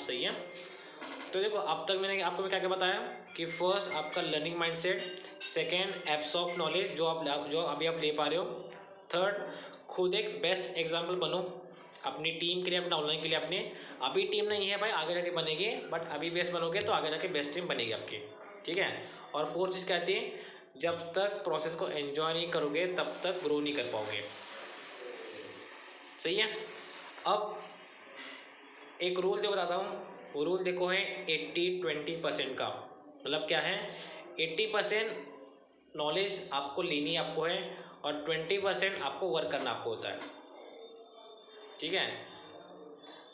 सही है। तो देखो अब तक मैंने आपको क्या क्या बताया कि फर्स्ट आपका learning mindset, second absorb knowledge जो अभी आप ले पा रहे हो, थर्ड खुद एक बेस्ट एग्जाम्पल बनो अपनी टीम के लिए, अपने ऑनलाइन के लिए। अपने अभी टीम नहीं है भाई, आगे जाके बनेगी, बट अभी बेस्ट बनोगे तो आगे जाके बेस्ट टीम बनेगी आपकी, ठीक है। और फोर्थ चीज़ कहती है जब तक प्रोसेस को एंजॉय नहीं करोगे तब तक ग्रो नहीं कर पाओगे, सही है। अब एक रूल जो बताता हूँ, वो रूल देखो है 80-20% का। मतलब क्या है, 80% नॉलेज आपको लेनी आपको है और 20% आपको वर्क करना आपको होता है, ठीक है।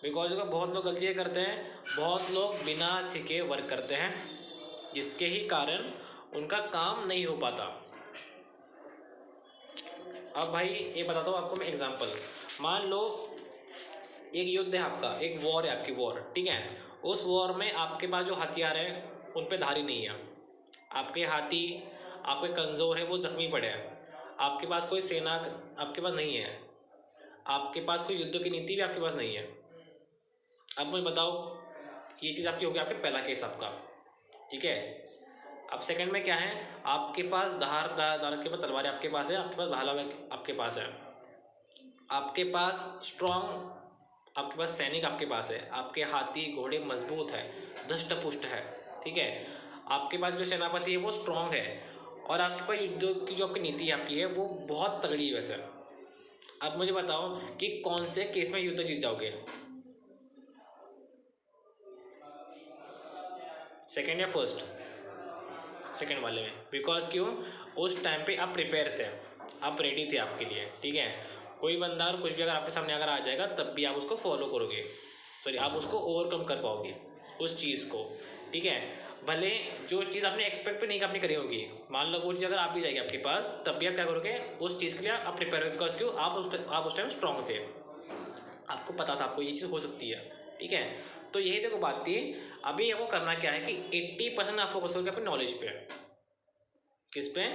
बिकॉज बहुत लोग गलतियाँ करते हैं, बहुत लोग बिना सीखे वर्क करते हैं, जिसके ही कारण उनका काम नहीं हो पाता। अब भाई ये बताता हूँ आपको मैं एग्जांपल। मान लो एक युद्ध है आपका, एक वॉर है आपकी, वॉर, ठीक है। उस वॉर में आपके पास जो हथियार है उन पे धारी नहीं है, आपके हाथी आपके कमज़ोर है, वो जख्मी पड़े हैं, आपके पास कोई सेना आपके पास नहीं है, आपके पास कोई युद्ध की नीति भी आपके पास नहीं है। अब मुझे बताओ, ये चीज़ आपकी होगी, आपके पहला केस आपका, ठीक है। अब सेकंड में क्या है, आपके पास धार के पास तलवार आपके पास है, आपके पास भाला आपके पास है, आपके पास स्ट्रॉन्ग आपके पास सैनिक आपके पास है, आपके हाथी घोड़े मजबूत है, धष्ट पुष्ट है, ठीक है। आपके पास जो सेनापति है वो स्ट्रॉन्ग है, और आपके पास युद्ध की जो आपकी नीति आपकी है वो बहुत तगड़ी है वैसे। अब मुझे बताओ कि कौन से केस में युद्ध जीत जाओगे, सेकंड या फर्स्ट? सेकंड वाले में। बिकॉज क्यों, उस टाइम पे आप प्रिपेयर थे, आप रेडी थे आपके लिए, ठीक है। कोई बंदा और कुछ भी अगर आपके सामने अगर आ जाएगा तब भी आप उसको फॉलो करोगे, सॉरी आप उसको ओवरकम कर पाओगे उस चीज़ को, ठीक है। भले जो चीज़ आपने एक्सपेक्ट भी नहीं आपने करी होगी, मान लो वो चीज़ अगर आप भी जाएगी आपके पास, तब भी आप क्या करोगे, उस चीज़ के लिए आप प्रिपेयर हो। बिकॉज क्यों, आप उस टाइम स्ट्रॉन्ग थे, आपको पता था आपको ये चीज़ हो सकती है, ठीक है। तो यही देखो बात थी। अभी आपको करना क्या है कि 80% आप फोकस करोगे अपनी नॉलेज पे, किस पे,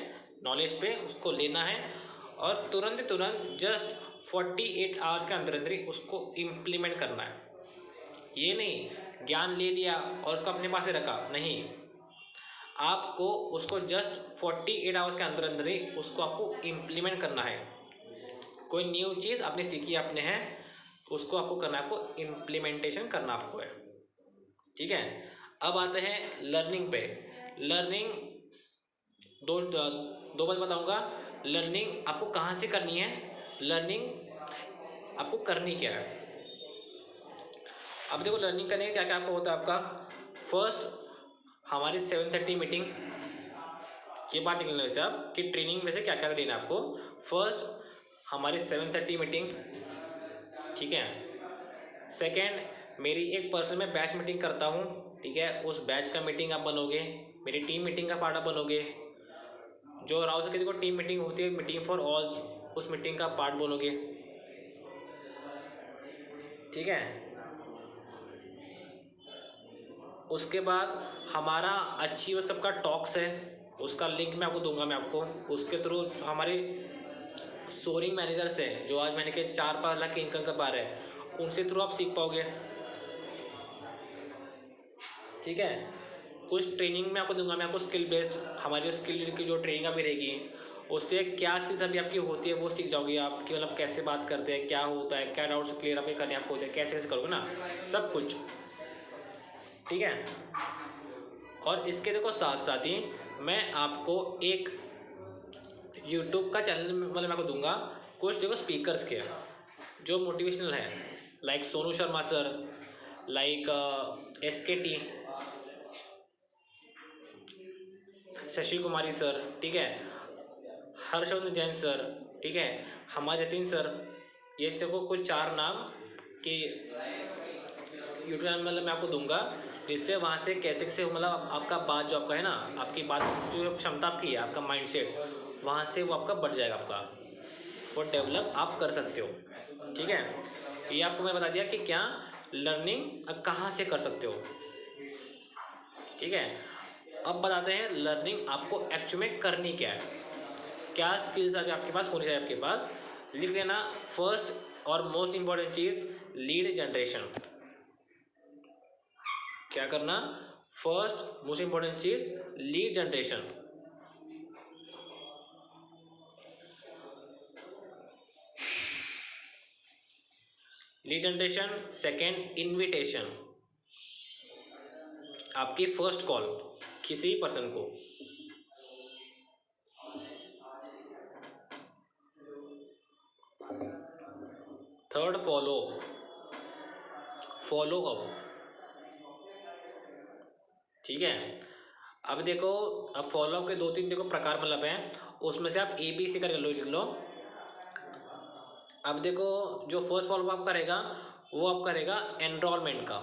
नॉलेज पे, उसको लेना है और तुरंत जस्ट 48 आवर्स के अंदर अंदर ही उसको इम्प्लीमेंट करना है। ये नहीं ज्ञान ले लिया और उसको अपने पास ही रखा, नहीं, आपको उसको जस्ट 48 आवर्स के अंदर अंदर ही उसको आपको इम्प्लीमेंट करना है। कोई न्यू चीज़ आपने सीखी आपने है तो उसको आपको करना है, आपको इम्प्लीमेंटेशन करना आपको है, ठीक है। अब आते हैं लर्निंग पे। लर्निंग दो बात बताऊंगा। लर्निंग आपको कहाँ से करनी है, लर्निंग आपको करनी क्या है। अब देखो लर्निंग करने का क्या क्या आपको होता है आपका। फर्स्ट हमारी 7:30 मीटिंग, ये बात देख लेना वैसे आप कि ट्रेनिंग में से क्या क्या लेना है आपको। फर्स्ट हमारी 7:30 मीटिंग, ठीक है। सेकेंड मेरी एक पर्सनल में बैच मीटिंग करता हूँ, ठीक है, उस बैच का मीटिंग आप बनोगे, मेरी टीम मीटिंग का पार्ट आप बनोगे। जो राव से किसी को टीम मीटिंग होती है, मीटिंग फॉर ऑल्स, उस मीटिंग का पार्ट बनोगे, ठीक है। उसके बाद हमारा अचीवर्स कप का टॉक्स है, उसका लिंक मैं आपको दूंगा, मैं आपको उसके थ्रू हमारे सोरिंग मैनेजर्स हैं जो आज मैंने के 4-5 लाख की इनकम कर पा रहे हैं, उनसे थ्रू आप सीख पाओगे, ठीक है। कुछ ट्रेनिंग में आपको दूंगा मैं आपको, स्किल बेस्ड हमारी स्किल की जो ट्रेनिंग अभी रहेगी, उससे क्या स्किल्स अभी आपकी होती है वो सीख जाओगे आप, कि मतलब कैसे बात करते हैं, क्या होता है, क्या डाउट्स क्लियर आपके करने आपको होते हैं, कैसे कैसे करोगे ना, सब कुछ, ठीक है। और इसके देखो साथ साथ ही मैं आपको एक यूट्यूब का चैनल मतलब मैं आपको दूंगा, कुछ देखो स्पीकर्स के जो मोटिवेशनल है, like Sonu Sharma sir, like SKT, Shashi Kumari sir, ठीक है, हर्षवर्धन जैन सर, ठीक है, हमारे जतिन सर, ये चको कुछ 4 नाम कि यूट्यूब चैनल मतलब मैं आपको दूंगा, जिससे वहाँ से कैसे कैसे मतलब आपका बात जो आपका है ना, आपकी बात जो क्षमता आपकी है, आपका माइंडसेट, वहाँ से वो आपका बढ़ जाएगा, आपका वो डेवलप आप कर सकते हो, ठीक है। ये आपको मैं बता दिया कि क्या लर्निंग कहाँ से कर सकते हो, ठीक है। अब बताते हैं लर्निंग आपको एक्चुअली में करनी क्या है, क्या स्किल्स अभी आपके पास होनी चाहिए। आपके पास लिख लेना, फर्स्ट और मोस्ट इंपॉर्टेंट चीज़ लीड जनरेशन, क्या करना, फर्स्ट मोस्ट इंपॉर्टेंट चीज lead generation, lead generation. Second invitation, आपकी फर्स्ट कॉल किसी पर्सन को। थर्ड फॉलो, फॉलो अप, ठीक है। अब देखो, अब फॉलो अप के दो तीन देखो प्रकार मतलब हैं, उसमें से आप ABC करके लिख लो। अब देखो, जो फर्स्ट फॉलो अप करेगा वो आप करेगा एनरोलमेंट का,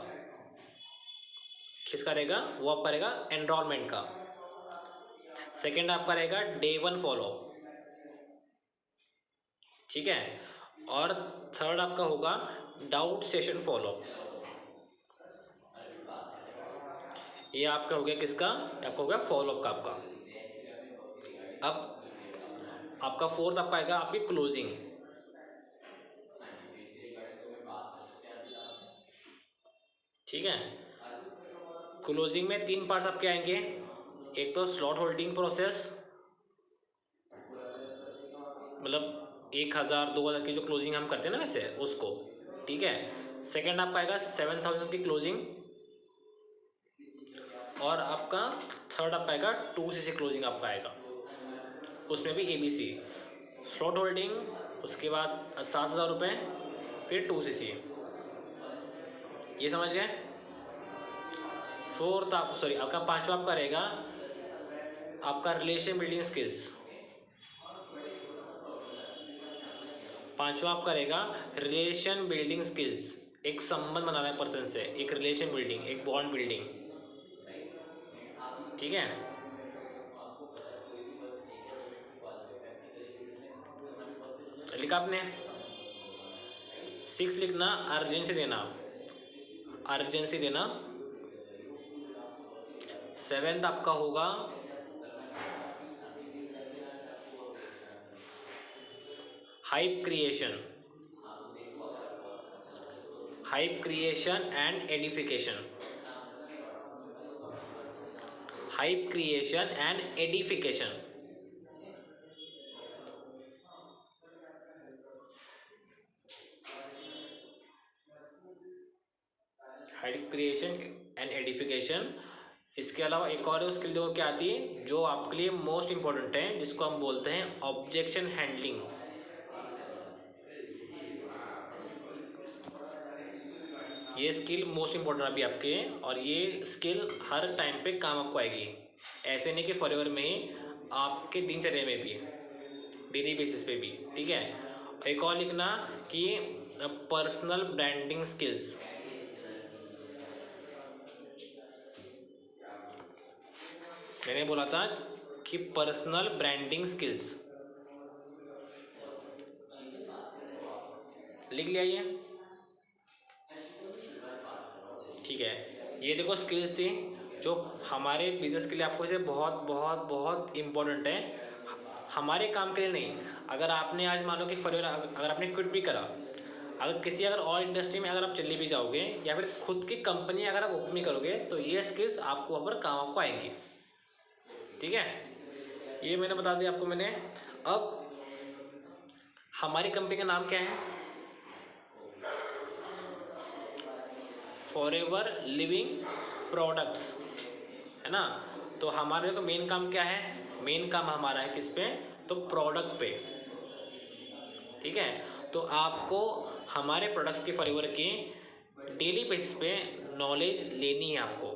किस करेगा, वो आप करेगा एनरोलमेंट का। सेकेंड आप करेगा डे 1 फॉलो, ठीक है। और थर्ड आपका होगा डाउट सेशन फॉलो। ये आपका हो गया किसका, आपका हो गया फॉलो अप का आपका। अब आपका फोर्थ आपका आएगा आपकी क्लोजिंग, ठीक है। क्लोजिंग में 3 पार्ट्स आपके आएंगे, एक तो स्लॉट होल्डिंग प्रोसेस, मतलब 1000 2000 की जो क्लोजिंग हम करते हैं ना वैसे उसको, ठीक है। सेकेंड आपका आएगा 7000 की क्लोजिंग, और आपका थर्ड आपका आएगा 2cc क्लोजिंग आपका आएगा, उसमें भी ABC, स्लॉट होल्डिंग, उसके बाद 7000 रुपये, फिर 2cc, ये समझ गए। फोर्थ आप सॉरी आपका पांचवा आपका रहेगा आपका रिलेशन बिल्डिंग स्किल्स, पांचवा आपका रहेगा रिलेशन बिल्डिंग स्किल्स, एक संबंध बनाना है पर्सन से, एक रिलेशन बिल्डिंग, एक बॉन्ड बिल्डिंग, ठीक है। लिखा आपने। 6 लिखना अर्जेंसी देना, अर्जेंसी देना। सेवेंथ आपका होगा hype creation, hype creation and edification, hype creation and edification. Hype creation and edification. इसके अलावा एक और स्किल देखो क्या आती है जो आपके लिए मोस्ट इंपॉर्टेंट है, जिसको हम बोलते हैं ऑब्जेक्शन हैंडलिंग। ये स्किल मोस्ट इंपॉर्टेंट अभी आपके, और ये स्किल हर टाइम पे काम आपको आएगी, ऐसे नहीं कि फॉरएवर में ही, आपके दिनचर्या में भी, डेली बेसिस पे भी, ठीक है। एक और लिखना कि पर्सनल ब्रांडिंग स्किल्स, मैंने बोला था कि पर्सनल ब्रांडिंग स्किल्स, लिख लिया ये, ठीक है। ये देखो स्किल्स थी जो हमारे बिजनेस के लिए आपको से बहुत बहुत बहुत इम्पोर्टेंट है, हमारे काम के लिए नहीं। अगर आपने आज मान लो कि फॉरएवर अगर आपने क्विट भी करा, अगर किसी अगर और इंडस्ट्री में अगर आप चले भी जाओगे, या फिर खुद की कंपनी अगर आप ओपन भी करोगे, तो ये स्किल्स आपको वहाँ पर काम आपको आएंगी, ठीक है। ये मैंने बता दिया आपको मैंने। अब हमारी कंपनी का नाम क्या है, फॉरएवर लिविंग प्रोडक्ट्स, है ना। तो हमारे को मेन काम क्या है, मेन काम हमारा है किस पे, तो प्रोडक्ट पे, ठीक है। तो आपको हमारे प्रोडक्ट्स के फॉरएवर की डेली बेसिस पे नॉलेज लेनी है आपको,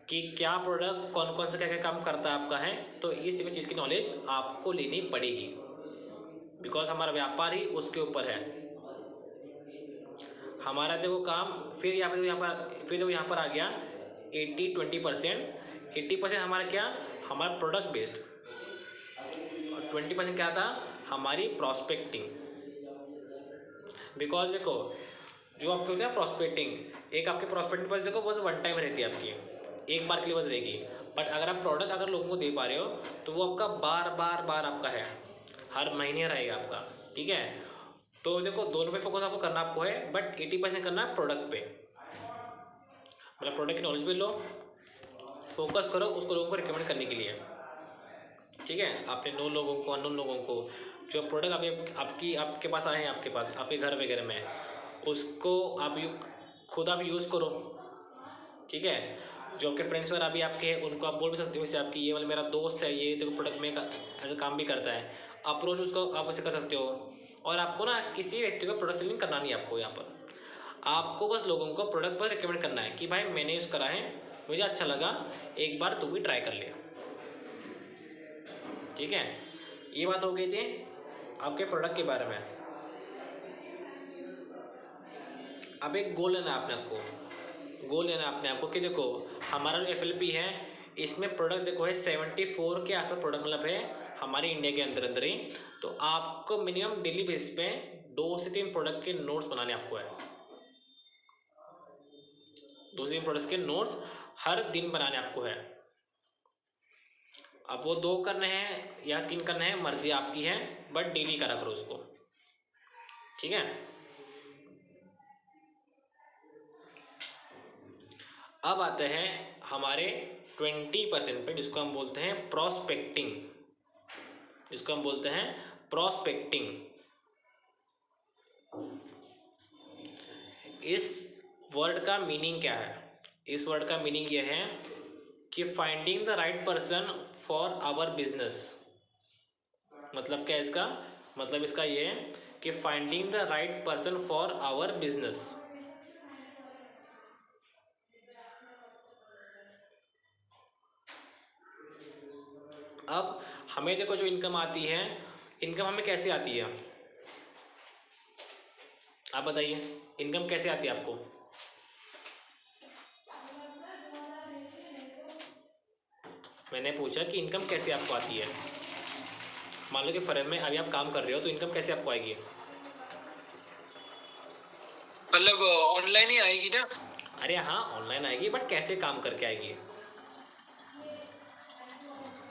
कि क्या प्रोडक्ट कौन कौन सा क्या क्या काम करता है आपका है, तो इस चीज़ की नॉलेज आपको लेनी पड़ेगी, बिकॉज हमारा व्यापार ही उसके ऊपर है। हमारा देखो काम, फिर यहाँ पर आ गया 80-20%। 80% हमारा क्या, हमारा प्रोडक्ट बेस्ड, और 20% क्या था, हमारी प्रॉस्पेक्टिंग। बिकॉज देखो, जो आपके होते हैं प्रॉस्पेक्टिंग, एक आपके प्रॉस्पेक्टिंग बस देखो बस वन टाइम रहती है आपकी, एक बार के लिए बस रहेगी। बट अगर आप प्रोडक्ट अगर लोगों को दे पा रहे हो, तो वो आपका बार बार बार आपका है, हर महीने रहेगा आपका, ठीक है। तो देखो दोनों पे फोकस आपको करना आपको है, बट 80% करना है प्रोडक्ट पे। मतलब प्रोडक्ट की नॉलेज भी लो, फोकस करो उसको लोगों को रिकमेंड करने के लिए, ठीक है। आपने नो लोगों को, अननोन लोगों को, जो प्रोडक्ट अभी आपके पास आए हैं, आपके पास आपके घर वगैरह में, उसको आप खुद आप यूज़ करो, ठीक है। जो आपके फ्रेंड्स वगैरह अभी आपके हैं उनको आप बोल भी सकते हो, जैसे आपकी ये वाला मेरा दोस्त है, ये देखो प्रोडक्ट में ऐसा काम भी करता है, अप्रोच उसको आप ऐसे कर सकते हो। और आपको ना किसी व्यक्ति को प्रोडक्ट सेलिंग करना नहीं है आपको, यहाँ पर आपको बस लोगों को प्रोडक्ट पर रिकमेंड करना है कि भाई मैंने यूज़ करा है, मुझे अच्छा लगा, एक बार तू भी ट्राई कर ले, ठीक है। ये बात हो गई थी आपके प्रोडक्ट के बारे में। अब एक गोल लेना है आपने, आपको गोल लेना है आपने आपको कि देखो हमारा जो FLP है इसमें प्रोडक्ट देखो है 74 के आसपास प्रोडक्ट मतलब है हमारे इंडिया के अंदर अंदर ही। तो आपको मिनिमम डेली बेसिस पे 2 से 3 प्रोडक्ट के नोट्स बनाने आपको है, 2 से 3 प्रोडक्ट्स के नोट्स हर दिन बनाने आपको है। अब वो 2 करने हैं या 3 करने हैं मर्जी आपकी है, बट डेली करा करो उसको, ठीक है। अब आते हैं हमारे 20% पे, जिसको हम बोलते हैं प्रोस्पेक्टिंग, जिसको हम बोलते हैं प्रोस्पेक्टिंग। इस वर्ड का मीनिंग क्या है? इस वर्ड का मीनिंग यह है कि finding the right person for our business. मतलब क्या है इसका? मतलब इसका ये है कि finding the right person for our business. अब हमें देखो जो इनकम आती है, इनकम हमें कैसे आती है आप बताइए, इनकम कैसे आती है आपको? मैंने पूछा कि इनकम कैसे आपको आती है। मान लो कि फर्म में अभी आप काम कर रहे हो, तो इनकम कैसे आपको आएगी? मतलब ऑनलाइन ही आएगी ना? अरे हाँ ऑनलाइन आएगी, बट कैसे काम करके आएगी?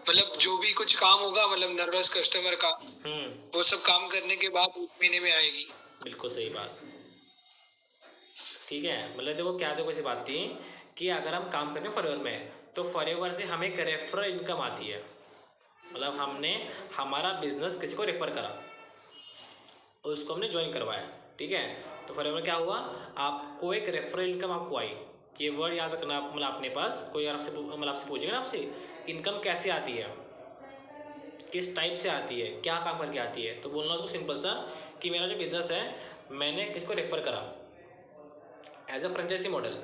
मतलब जो भी कुछ काम होगा, मतलब नर्वस कस्टमर का, हम्म, वो सब काम करने के बाद 1 महीने में आएगी। बिल्कुल सही बात, ठीक है। मतलब देखो क्या, देखो ऐसी बात थी कि अगर हम काम करते हैं फॉरएवर में, तो फॉरएवर से हमें एक रेफरल इनकम आती है। मतलब हमने हमारा बिजनेस किसी को रेफर करा, उसको हमने ज्वाइन करवाया, ठीक है। तो फॉरएवर में क्या हुआ, आपको एक रेफरल इनकम आपको आई। ये वर्ड याद रखना, मतलब अपने पास कोई आपसे मतलब आपसे पूछेगा ना, आपसे इनकम कैसे आती है, किस टाइप से आती है, क्या काम करके आती है, तो बोलना उसको सिंपल सा कि मेरा जो बिजनेस है मैंने किसको रेफर करा एज अ फ्रेंचाइजी मॉडल,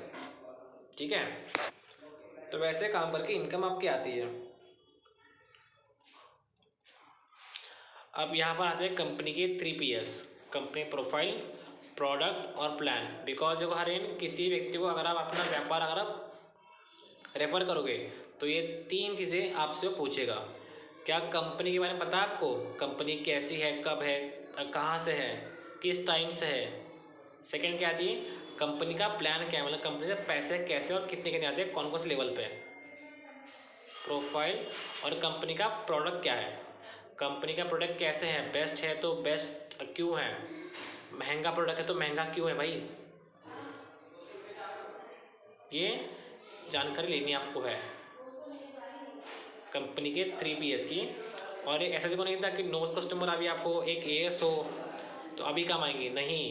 ठीक है। तो वैसे काम करके इनकम आपकी आती है। अब यहाँ पर आते हैं कंपनी के 3 Ps, कंपनी प्रोफाइल, प्रोडक्ट और प्लान। बिकॉज देखो हर इन किसी व्यक्ति को अगर आप अपना व्यापार अगर आप रेफर करोगे, तो ये 3 चीज़ें आपसे वो पूछेगा। क्या कंपनी के बारे में पता है आपको? कंपनी कैसी है, कब है, कहाँ से है, किस टाइम से है। सेकंड क्या आती है, कंपनी का प्लान क्या है, मतलब कंपनी से पैसे कैसे और कितने कितने आते हैं, कौन कौन से लेवल पे। प्रोफाइल, और कंपनी का प्रोडक्ट क्या है, कंपनी का प्रोडक्ट कैसे है, बेस्ट है तो बेस्ट क्यों है, महंगा प्रोडक्ट है तो महंगा क्यों है भाई। ये जानकारी लेनी आपको है कंपनी के 3 Ps की। और ये ऐसा देखो नहीं था कि नोज कस्टमर अभी आपको एक AS हो तो अभी काम आएंगे, नहीं।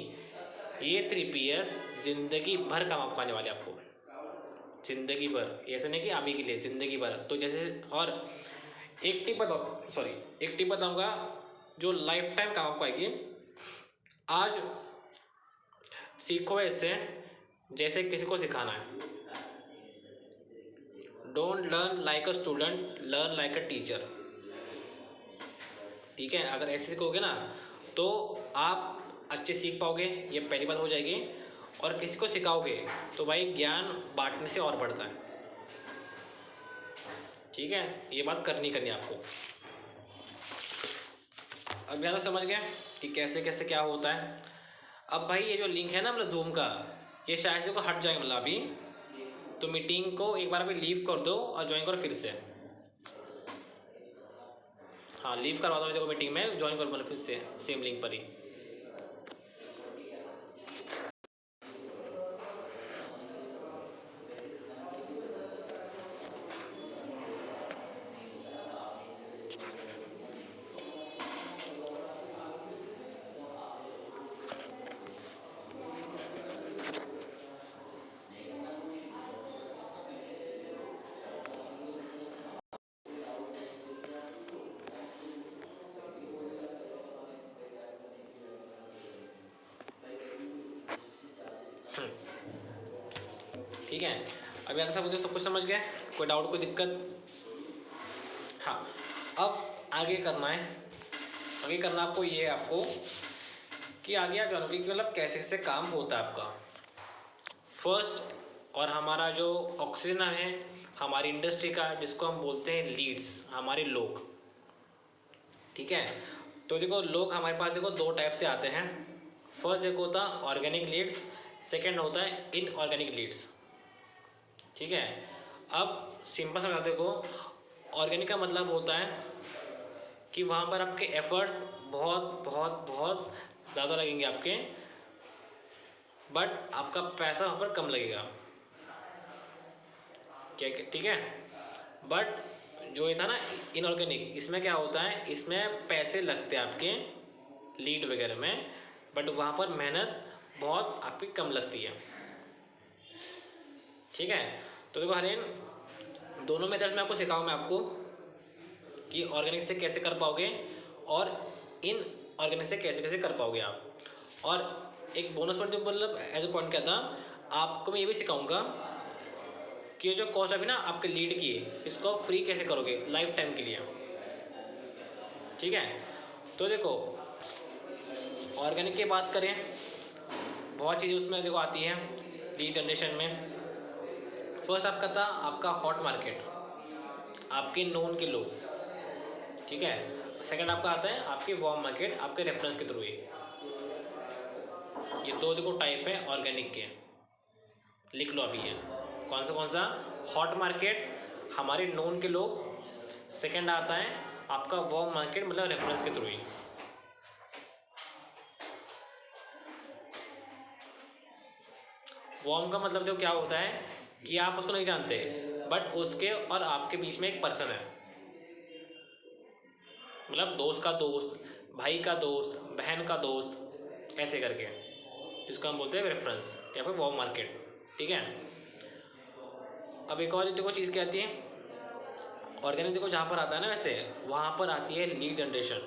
ये 3 Ps जिंदगी भर काम आपको आने वाले, आपको जिंदगी भर, ऐसा नहीं कि अभी के लिए, जिंदगी भर। तो जैसे, और एक टिप बताओ, सॉरी एक टिप बताऊंगा जो लाइफ टाइम काम आपको आएगी। आज सीखो ऐसे जैसे किसी को सिखाना है। Don't learn like a student, learn like a teacher, ठीक है। अगर ऐसे सीखोगे ना तो आप अच्छे सीख पाओगे, ये पहली बात हो जाएगी। और किसी को सिखाओगे तो भाई ज्ञान बांटने से और बढ़ता है, ठीक है। ये बात करनी करनी आपको। अब ज़्यादा समझ गए कि कैसे कैसे क्या होता है। अब भाई ये जो लिंक है ना मतलब जूम का, ये शायद से को हट जाएगा मतलब अभी। तो मीटिंग को एक बार अभी लीव कर दो और ज्वाइन करो फिर से। हाँ लीव करवा दो, देखो मीटिंग में ज्वाइन करो मतलब फिर से सेम लिंक पर ही। ठीक है, अभी आप सब कुछ समझ गए, कोई डाउट कोई दिक्कत? हाँ, अब आगे करना है, आगे करना आपको ये है आपको कि आगे आप जानोगे कि मतलब कैसे कैसे काम होता है आपका। फर्स्ट, और हमारा जो ऑक्सीजन है हमारी इंडस्ट्री का, जिसको हम बोलते हैं लीड्स, हमारे लोग, ठीक है। तो देखो लोग हमारे पास देखो दो टाइप से आते हैं। फर्स्ट एक होता है ऑर्गेनिक लीड्स, सेकंड होता है इनऑर्गेनिक लीड्स, ठीक है। अब सिंपल समझा, देखो ऑर्गेनिक का मतलब होता है कि वहाँ पर आपके एफर्ट्स बहुत बहुत बहुत ज़्यादा लगेंगे आपके, बट आपका पैसा वहाँ पर कम लगेगा, क्या ठीक है। बट जो ये था ना इनऑर्गेनिक, इसमें क्या होता है, इसमें पैसे लगते हैं आपके लीड वगैरह में, बट वहाँ पर मेहनत बहुत आपकी कम लगती है, ठीक है। तो देखो हरेन, दोनों मेथड्स में आपको सिखाऊँ मैं आपको कि ऑर्गेनिक से कैसे कर पाओगे और इन ऑर्गेनिक से कैसे कैसे कर पाओगे आप। और एक बोनस पॉइंट जो मतलब एज ए पॉइंट क्या था, आपको मैं ये भी सिखाऊंगा कि जो कॉस्ट अभी ना आपके लीड की, इसको फ्री कैसे करोगे लाइफ टाइम के लिए, ठीक है। तो देखो ऑर्गेनिक की बात करें, बहुत चीज़ें उसमें देखो आती हैं लीड जनरेशन में। फर्स्ट आपका था आपका हॉट मार्केट, आपके नोन के लोग, ठीक है। सेकंड आपका आता है आपके वार्म मार्केट, आपके रेफरेंस के थ्रू ही। ये दो देखो टाइप है ऑर्गेनिक के, लिख लो अभी ये कौन सा। हॉट मार्केट हमारे नोन के लोग, सेकंड आता है आपका वार्म मार्केट मतलब रेफरेंस के थ्रू ही। वार्म का मतलब देखो क्या होता है कि आप उसको नहीं जानते, बट उसके और आपके बीच में एक पर्सन है, मतलब दोस्त का दोस्त, भाई का दोस्त, बहन का दोस्त, ऐसे करके, जिसको हम बोलते हैं रेफरेंस या फिर वार्म मार्केट, ठीक है। अब एक और देखो चीज़ क्या आती है ऑर्गेनिक, देखो जहाँ पर आता है ना वैसे, वहाँ पर आती है lead generation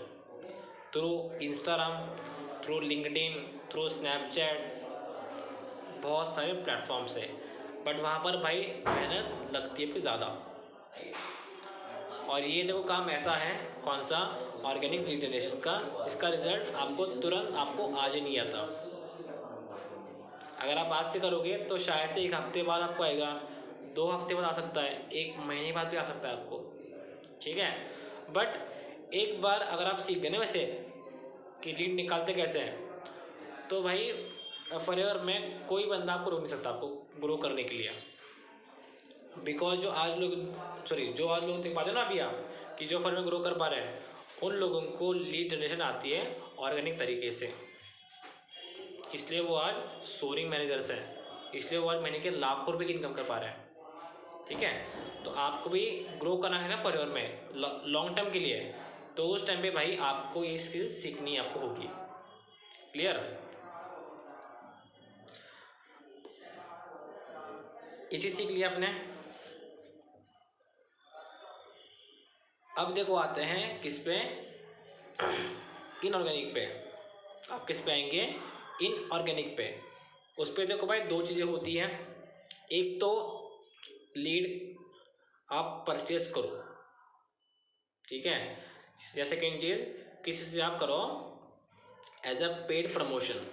through Instagram, through LinkedIn, through Snapchat, बहुत सारे प्लेटफॉर्म से, बट वहाँ पर भाई मेहनत लगती है फिर ज़्यादा। और ये देखो काम ऐसा है, कौन सा, ऑर्गेनिक लीड जनरेशन का, इसका रिजल्ट आपको तुरंत आपको आज ही नहीं आता। अगर आप आज से करोगे तो शायद से एक हफ्ते बाद आपको आएगा, 2 हफ्ते बाद आ सकता है, 1 महीने बाद भी आ सकता है आपको, ठीक है। बट एक बार अगर आप सीख गए ना वैसे कि लीड निकालते कैसे हैं, तो भाई फॉरएवर में कोई बंदा आपको रोक नहीं सकता आपको ग्रो करने के लिए। बिकॉज जो आज लोग देख पाते हैं ना अभी आप कि जो फॉरएवर में ग्रो कर पा रहे हैं, उन लोगों को लीड जनरेशन आती है ऑर्गेनिक तरीके से, इसलिए वो आज सोरिंग मैनेजर्स हैं, इसलिए वो आज महीने के लाखों रुपए की इनकम कर पा रहे हैं, ठीक है। तो आपको भी ग्रो करना है ना फॉरएवर में लॉन्ग टर्म के लिए, तो उस टाइम पे भाई आपको ये स्किल्स सीखनी आपको होगी, क्लियर। ये चीज़ सीख लिया आपने। अब देखो आते हैं किस पे, इनऑर्गेनिक पे। आप किस पे आएंगे, इनऑर्गेनिक पे। उस पर देखो भाई 2 चीज़ें होती हैं, एक तो लीड आप परचेस करो, ठीक है, या सेकेंड चीज़ किसी से आप करो एज अ पेड प्रमोशन।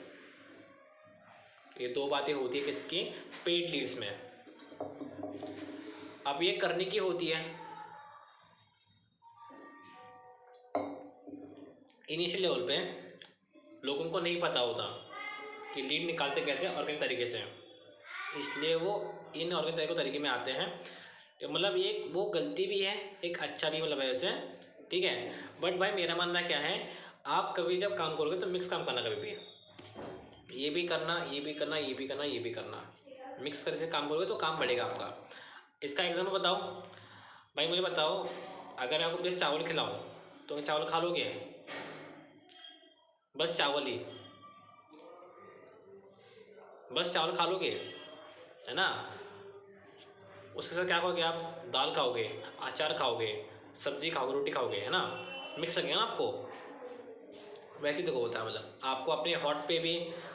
ये 2 बातें होती है किसकी, पेड लीड्स में। अब ये करने की होती है इनिशियल लेवल पे, लोगों को नहीं पता होता कि लीड निकालते कैसे ऑर्गेनिक तरीके से, इसलिए वो इन ऑर्गेनिक तरीके में आते हैं। मतलब एक वो गलती भी है, एक अच्छा भी मतलब है वैसे, ठीक है। बट भाई मेरा मानना क्या है, आप कभी जब काम करोगे तो मिक्स काम करना, कभी भी ये भी करना, ये भी करना, ये भी करना, ये भी करना, मिक्स करके काम करोगे तो काम बढ़ेगा आपका। इसका एग्जाम्पल बताओ भाई, मुझे बताओ, अगर मैं आपको बस चावल खिलाऊँ तो चावल खा लोगे, बस चावल ही, बस चावल खा लोगे, है ना। उसके साथ क्या खाओगे आप, दाल खाओगे, अचार खाओगे, सब्जी खाओगे, रोटी खाओगे, है ना, मिक्स लगेगा ना आपको। वैसे ही देखो होता है, मतलब आपको अपने हॉट पे भी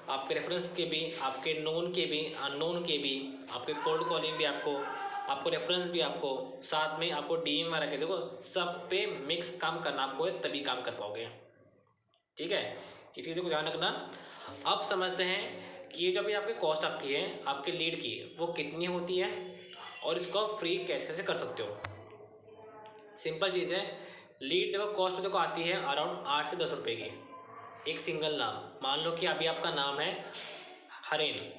आपके रेफरेंस के भी, आपके नोन के भी, अननोन के भी, आपके कोल्ड कॉलिंग भी आपको रेफरेंस भी आपको, साथ में आपको डीएम वगैरह के, देखो सब पे मिक्स काम करना आपको है, तभी काम कर पाओगे। ठीक है, ये चीज़ों को ध्यान रखना। अब समझते हैं कि ये जो भी आपकी कॉस्ट आपकी है, आपके लीड की, वो कितनी होती है और इसको आप फ्री कैसे कैसे कर सकते हो। सिंपल चीज़ है, लीड देखो कॉस्ट देखो आती है अराउंड 8 से 10 रुपये की, एक सिंगल नाम। मान लो कि अभी आपका नाम है हरेन,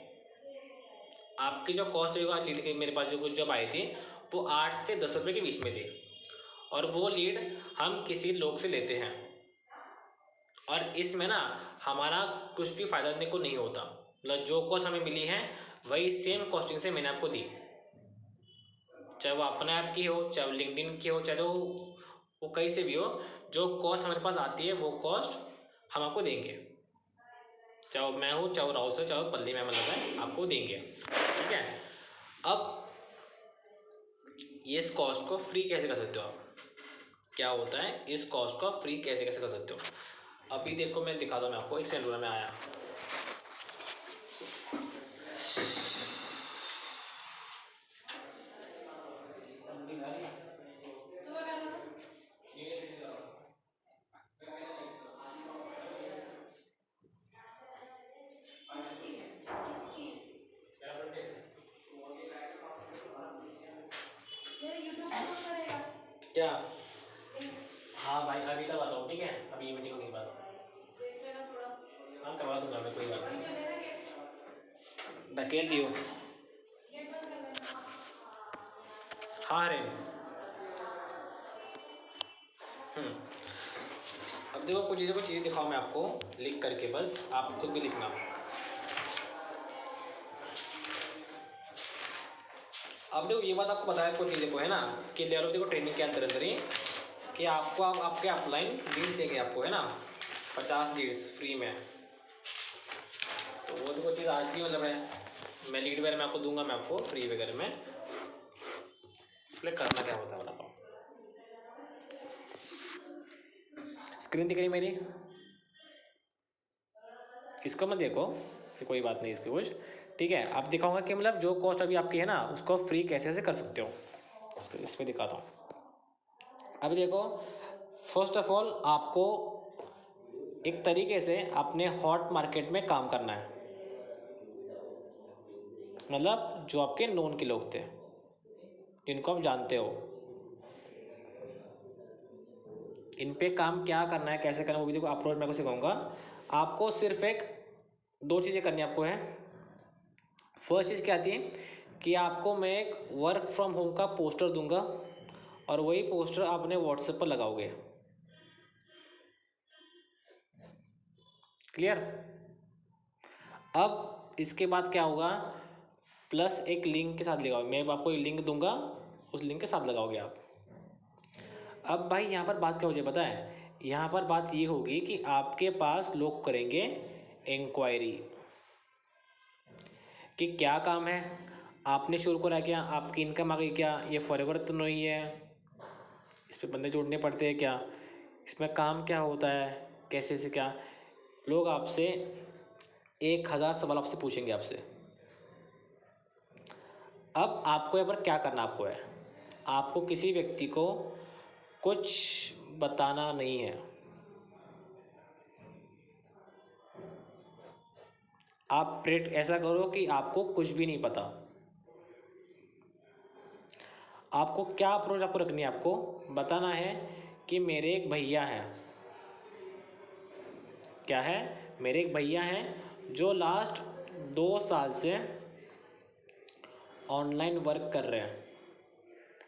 आपकी जो कॉस्ट होगा लीड की, मेरे पास जो कुछ जब आई थी वो 8 से 10 रुपये के बीच में थी, और वो लीड हम किसी लोग से लेते हैं, और इसमें ना हमारा कुछ भी फ़ायदा देने को नहीं होता। मतलब जो कॉस्ट हमें मिली है वही सेम कॉस्टिंग से मैंने आपको दी, चाहे वो अपने ऐप की हो, चाहे वो लिंक्डइन की हो, चाहे तो वो कहीं से भी हो, जो कॉस्ट हमारे पास आती है वो कॉस्ट हम आपको देंगे, चाहे वो मैं हूँ, चाहे वो राहुल से, चाहे वो पल्ली मैम लगा है, आपको देंगे। ठीक है, अब इस कॉस्ट को फ्री कैसे कर सकते हो आप, क्या होता है इस कॉस्ट को फ्री कैसे कैसे कर सकते हो। अभी देखो मैं दिखाता हूँ मैं आपको, एक सेंटर में आया, क्या? हाँ भाई अभी करवाता हूँ, ठीक है, अभी ये मीटिंग होने के बाद। हाँ करवा दूंगा मैं, कोई बात नहीं, धकेल दियो। हाँ रे, अब देखो कुछ चीज़ें दिखाओ मैं आपको लिख करके, बस आप खुद भी लिखना। अब देखो ये बात आपको बताया कोई देखो है ना, कि ले लो देखो ट्रेनिंग के अंदर ही कि आपको आप आपके अपलाइन लीड्स देंगे आपको, है ना, 50 लीड्स फ्री में। तो वो देखो चीज़ आज भी मतलब है, मैं लीड वगैरह मैं आपको दूंगा, मैं आपको फ्री वगैरह में। इसलिए करना क्या होता है बताता हूँ। स्क्रीन दिख रही मेरी, इसको मत देखो कि कोई बात नहीं इसकी कुछ, ठीक है। आप दिखाऊंगा कि मतलब जो कॉस्ट अभी आपकी है ना उसको फ्री कैसे कैसे कर सकते हो, इस पर दिखाता हूँ। अभी देखो फर्स्ट ऑफ ऑल आपको एक तरीके से अपने हॉट मार्केट में काम करना है, मतलब जो आपके नोन के लोग थे जिनको आप जानते हो, इन पे काम क्या करना है कैसे करना है वो भी देखो अप्रोच मैं को सिखाऊंगा आपको। सिर्फ एक दो चीज़ें करनी आपको है। फर्स्ट चीज़ क्या आती है कि आपको मैं एक वर्क फ्रॉम होम का पोस्टर दूंगा और वही पोस्टर आप अपने व्हाट्सएप पर लगाओगे, क्लियर। अब इसके बाद क्या होगा, प्लस एक लिंक के साथ लगाओगे, मैं आपको एक लिंक दूंगा, उस लिंक के साथ लगाओगे आप। अब भाई यहाँ पर बात क्या हो जाए पता है, यहाँ पर बात ये होगी कि आपके पास लोग करेंगे इंक्वायरी कि क्या काम है, आपने शुरू करा क्या, आपकी इनकम आ गई क्या, ये फॉरएवर तो नहीं है, इस पर बंदे जोड़ने पड़ते हैं क्या, इसमें काम क्या होता है, कैसे से क्या, लोग आपसे 1000 सवाल आपसे पूछेंगे आपसे। अब आपको यहाँ पर क्या करना आपको है, आपको किसी व्यक्ति को कुछ बताना नहीं है, आप प्रेट ऐसा करो कि आपको कुछ भी नहीं पता। आपको क्या अप्रोच आपको रखनी है, आपको बताना है कि मेरे एक भैया हैं, क्या है, मेरे एक भैया हैं जो लास्ट 2 साल से ऑनलाइन वर्क कर रहे हैं,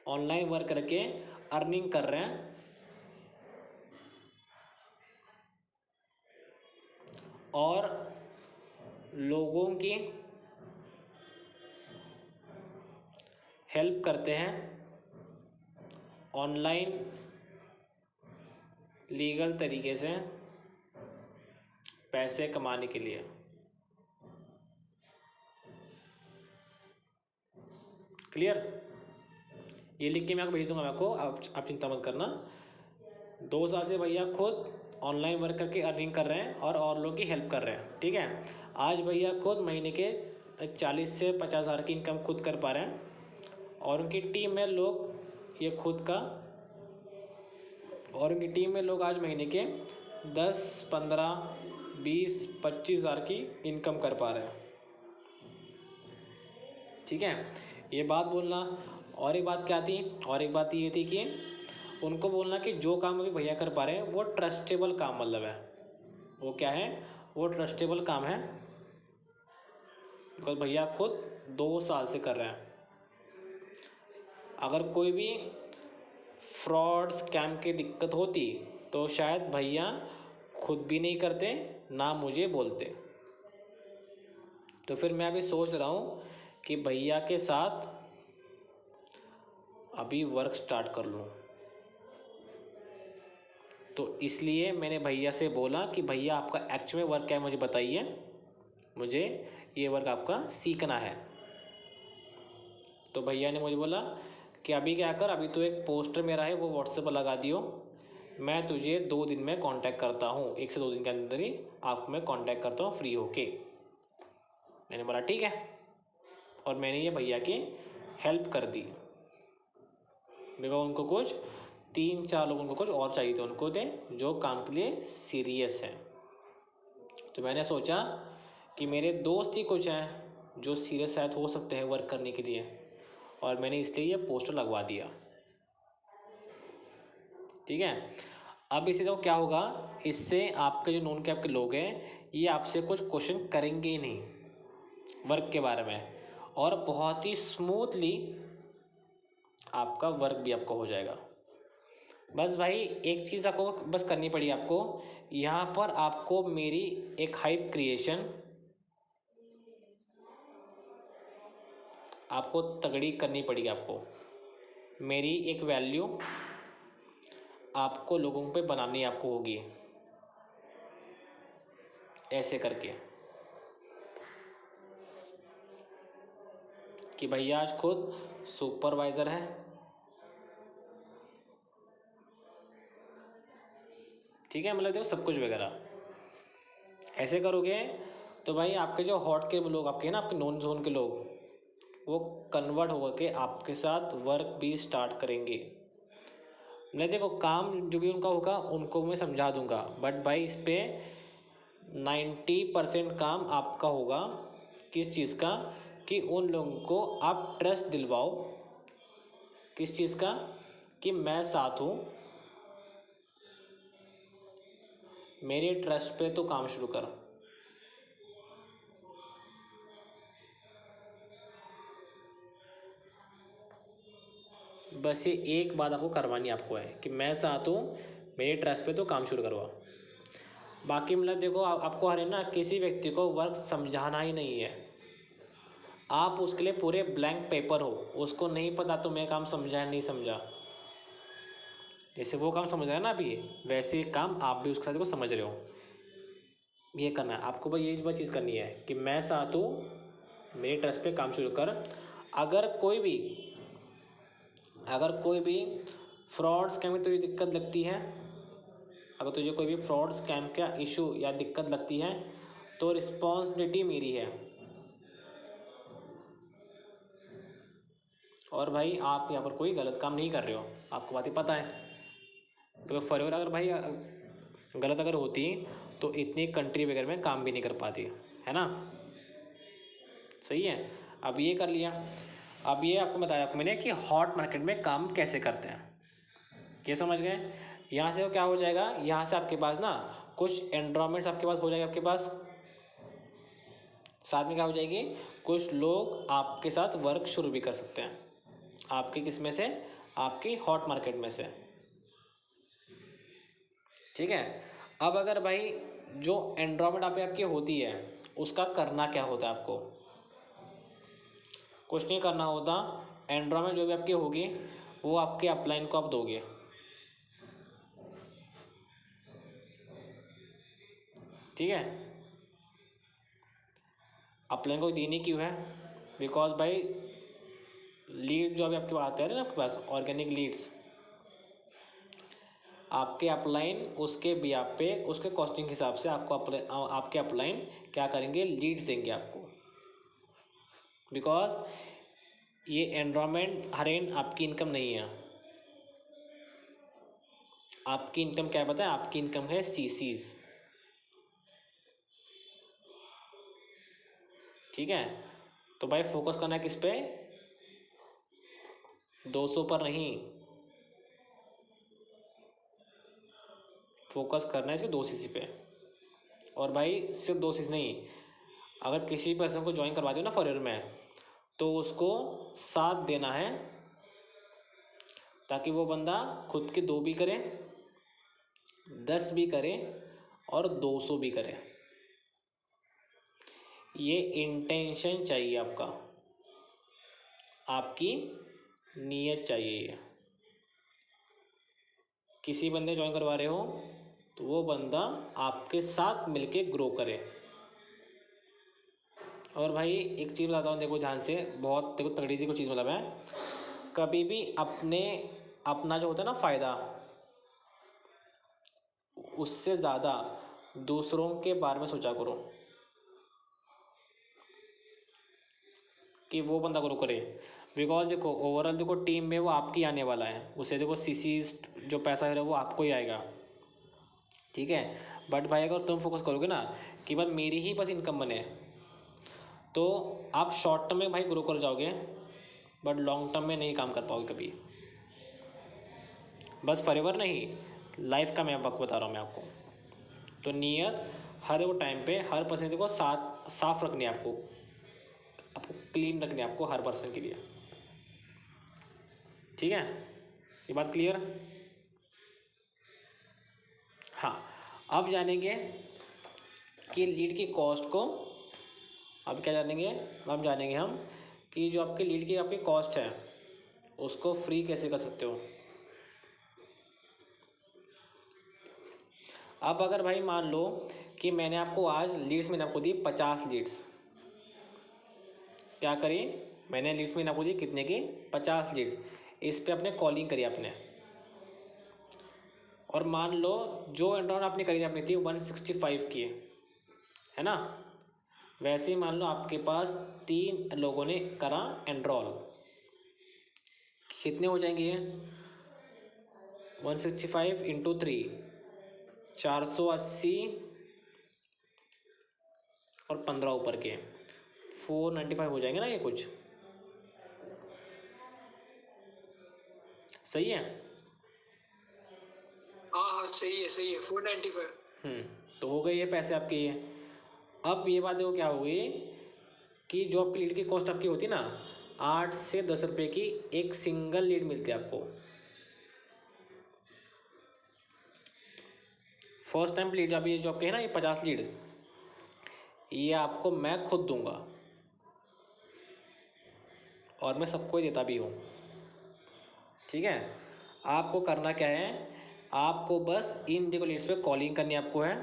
ऑनलाइन वर्क करके अर्निंग कर रहे हैं, और लोगों की हेल्प करते हैं ऑनलाइन लीगल तरीके से पैसे कमाने के लिए, क्लियर। ये लिख के मैं आपको भेज दूंगा, मैं आपको, आप चिंता मत करना। 2 साल से भैया खुद ऑनलाइन वर्क करके अर्निंग कर रहे हैं और लोगों की हेल्प कर रहे हैं, ठीक है। आज भैया खुद महीने के 40 से 50 हज़ार की इनकम खुद कर पा रहे हैं और उनकी टीम में लोग ये खुद का और उनकी टीम में लोग आज महीने के 10, 15, 20, 25 हज़ार की इनकम कर पा रहे हैं। ठीक है, ये बात बोलना। और एक बात क्या थी, और एक बात ये थी कि उनको बोलना कि जो काम अभी भैया कर पा रहे हैं वो ट्रस्टेबल काम मतलब है। वो क्या है, वो ट्रस्टेबल काम है, बिकॉज भैया खुद 2 साल से कर रहे हैं। अगर कोई भी फ्रॉड स्कैम की दिक्कत होती तो शायद भैया खुद भी नहीं करते, ना मुझे बोलते। तो फिर मैं अभी सोच रहा हूँ कि भैया के साथ अभी वर्क स्टार्ट कर लूँ। तो इसलिए मैंने भैया से बोला कि भैया आपका एक्चुअल में वर्क क्या है मुझे बताइए, मुझे ये वर्क आपका सीखना है। तो भैया ने मुझे बोला कि अभी क्या कर, अभी तो एक पोस्टर मेरा है वो व्हाट्सएप पर लगा दियो, मैं तुझे 2 दिन में कांटेक्ट करता हूँ, 1 से 2 दिन के अंदर ही आपको मैं कांटेक्ट करता हूँ फ्री होके। मैंने बोला ठीक है, और मैंने ये भैया की हेल्प कर दी। बिकॉज उनको कुछ 3-4 लोग उनको कुछ और चाहिए थे, उनको थे जो काम के लिए सीरियस हैं। तो मैंने सोचा कि मेरे दोस्त ही कुछ हैं जो सीरियस शायद हो सकते हैं वर्क करने के लिए, और मैंने इसलिए ये पोस्टर लगवा दिया। ठीक है, अब इससे तो क्या होगा, इससे आपके जो नॉन कैप के लोग हैं ये आपसे कुछ क्वेश्चन करेंगे ही नहीं वर्क के बारे में, और बहुत ही स्मूथली आपका वर्क भी आपको हो जाएगा। बस भाई एक चीज़ आपको बस करनी पड़ी आपको, यहाँ पर आपको मेरी एक हाइप क्रिएशन आपको तगड़ी करनी पड़ेगी। आपको मेरी एक वैल्यू आपको लोगों पे बनानी आपको होगी, ऐसे करके कि भैया आज खुद सुपरवाइज़र है। ठीक है, मतलब देखो सब कुछ वगैरह ऐसे करोगे तो भाई आपके जो हॉट के लोग आपके ना, आपके नॉन जोन के लोग, वो कन्वर्ट होकर के आपके साथ वर्क भी स्टार्ट करेंगे। मैं देखो काम जो भी उनका होगा उनको मैं समझा दूंगा, बट भाई इस पर 90% काम आपका होगा। किस चीज़ का, कि उन लोगों को आप ट्रस्ट दिलवाओ। किस चीज़ का, कि मैं साथ हूँ, मेरे ट्रस्ट पे तो काम शुरू कर। बस ये एक बात आपको करवानी आपको है कि मैं साथ हूँ, मेरे ट्रस्ट पे तो काम शुरू करवा। बाकी मतलब देखो आपको हर है ना, किसी व्यक्ति को वर्क समझाना ही नहीं है। आप उसके लिए पूरे ब्लैंक पेपर हो, उसको नहीं पता तो मैं काम समझा या नहीं समझा। जैसे वो काम समझ रहा है ना अभी, वैसे काम आप भी उसके साथ को समझ रहे हो। ये करना है आपको भाई, ये चीज़ करनी है कि मैं साथ हूँ, मेरे ट्रस्ट पे काम शुरू कर। अगर कोई भी फ्रॉड स्कैम में तुझे दिक्कत लगती है, अगर तुझे कोई भी फ्रॉड स्कैम का इशू या दिक्कत लगती है तो रिस्पॉन्सिबिलिटी मेरी है। और भाई आप यहाँ पर कोई गलत काम नहीं कर रहे हो, आपको बातें पता है। तो फॉरएवर अगर भाई गलत अगर होती तो इतनी कंट्री वगैरह में काम भी नहीं कर पाती, है ना। सही है, अब ये कर लिया। अब ये आपको बताया आपको मैंने कि हॉट मार्केट में काम कैसे करते हैं, ये समझ गए। यहाँ से क्या हो जाएगा, यहाँ से आपके पास ना कुछ एनवायरनमेंट्स आपके पास हो जाएगा, आपके पास साथ में क्या हो जाएगी, कुछ लोग आपके साथ वर्क शुरू भी कर सकते हैं आपके किस में से, आपकी हॉट मार्केट में से। ठीक है, अब अगर भाई जो एनवायरनमेंट आप आपकी होती है उसका करना क्या होता है, आपको कुछ नहीं करना होता। एनवायरनमेंट जो भी आपकी होगी वो आपके अपलाइन को आप दोगे। ठीक है, अपलाइन को देनी क्यों है, बिकॉज भाई लीड जो अभी आपके पास आते हैं ना आपके पास, ऑर्गेनिक लीड्स, आपके अपलाइन उसके बिहाफ पे उसके कॉस्टिंग के हिसाब से आपको आपके अपलाइन क्या करेंगे, लीड्स देंगे आपको। बिकॉज ये एनवायरमेंट हर एंड आपकी इनकम नहीं है। आपकी इनकम क्या है पता है? आपकी इनकम है सीसीज। ठीक है, तो भाई फोकस करना है किस पे? 200 पर नहीं, फोकस करना है इसके 2 सीसी पे। और भाई सिर्फ 2 सीसी नहीं, अगर किसी पर्सन को ज्वाइन करवाते हो ना फॉर ईयर में, तो उसको 7 देना है, ताकि वो बंदा खुद के 2 भी करे, 10 भी करे और 200 भी करे। ये इंटेंशन चाहिए आपका, आपकी नीयत चाहिए। ये किसी बंदे ज्वाइन करवा रहे हो तो वो बंदा आपके साथ मिलके ग्रो करे। और भाई एक चीज़ बताता हूँ, देखो ध्यान से, बहुत देखो तगड़ी सी कोई चीज़ मतलब है, कभी भी अपना जो होता है ना फ़ायदा, उससे ज़्यादा दूसरों के बारे में सोचा करो कि वो बंदा ग्रो करे। बिकॉज देखो ओवरऑल देखो टीम में वो आपकी आने वाला है, उसे देखो सीसी जो पैसा है वो आपको ही आएगा। ठीक है, बट भाई अगर तुम फोकस करोगे ना कि बस मेरी ही बस इनकम बने, तो आप शॉर्ट टर्म में भाई ग्रो कर जाओगे, बट लॉन्ग टर्म में नहीं काम कर पाओगे कभी। बस फॉरएवर नहीं, लाइफ का मैं वक्त बता रहा हूँ मैं आपको। तो नीयत हर वो टाइम पे हर पर्सन को साफ रखनी है आपको क्लीन रखनी है आपको हर पर्सन के लिए। ठीक है, ये बात क्लियर? हाँ, अब जानेंगे कि लीड की कॉस्ट को। अब क्या जानेंगे? अब जानेंगे हम कि जो आपके लीड की आपकी कॉस्ट है उसको फ्री कैसे कर सकते हो। अब अगर भाई मान लो कि मैंने आपको आज लीड्स मैंने आपको दी 50 लीड्स, क्या करी मैंने लीड्स मैंने आपको दी कितने की? 50 लीड्स। इस पे अपने कॉलिंग करी आपने, और मान लो जो एनरोल आपने करी आपने थी 165 की, है ना? वैसे ही मान लो आपके पास 3 लोगों ने करा एनरोल, कितने हो जाएंगे ये? 165 इंटू 3, 480 और 15 ऊपर के 495 हो जाएंगे ना ये कुछ। सही है? हाँ हाँ सही है 495। तो हो गए ये पैसे आपके ये। अब ये बात देखो क्या होगी कि जो आपकी लीड की कॉस्ट आपकी होती है ना, 8 से 10 रुपये की एक सिंगल लीड मिलती है आपको। फर्स्ट टाइम लीड अभी जो आपके है ना ये 50 लीड, ये आपको मैं खुद दूंगा और मैं सबको ही देता भी हूँ। ठीक है, आपको करना क्या है, आपको बस इन देखो लीड्स पे कॉलिंग करनी आपको है,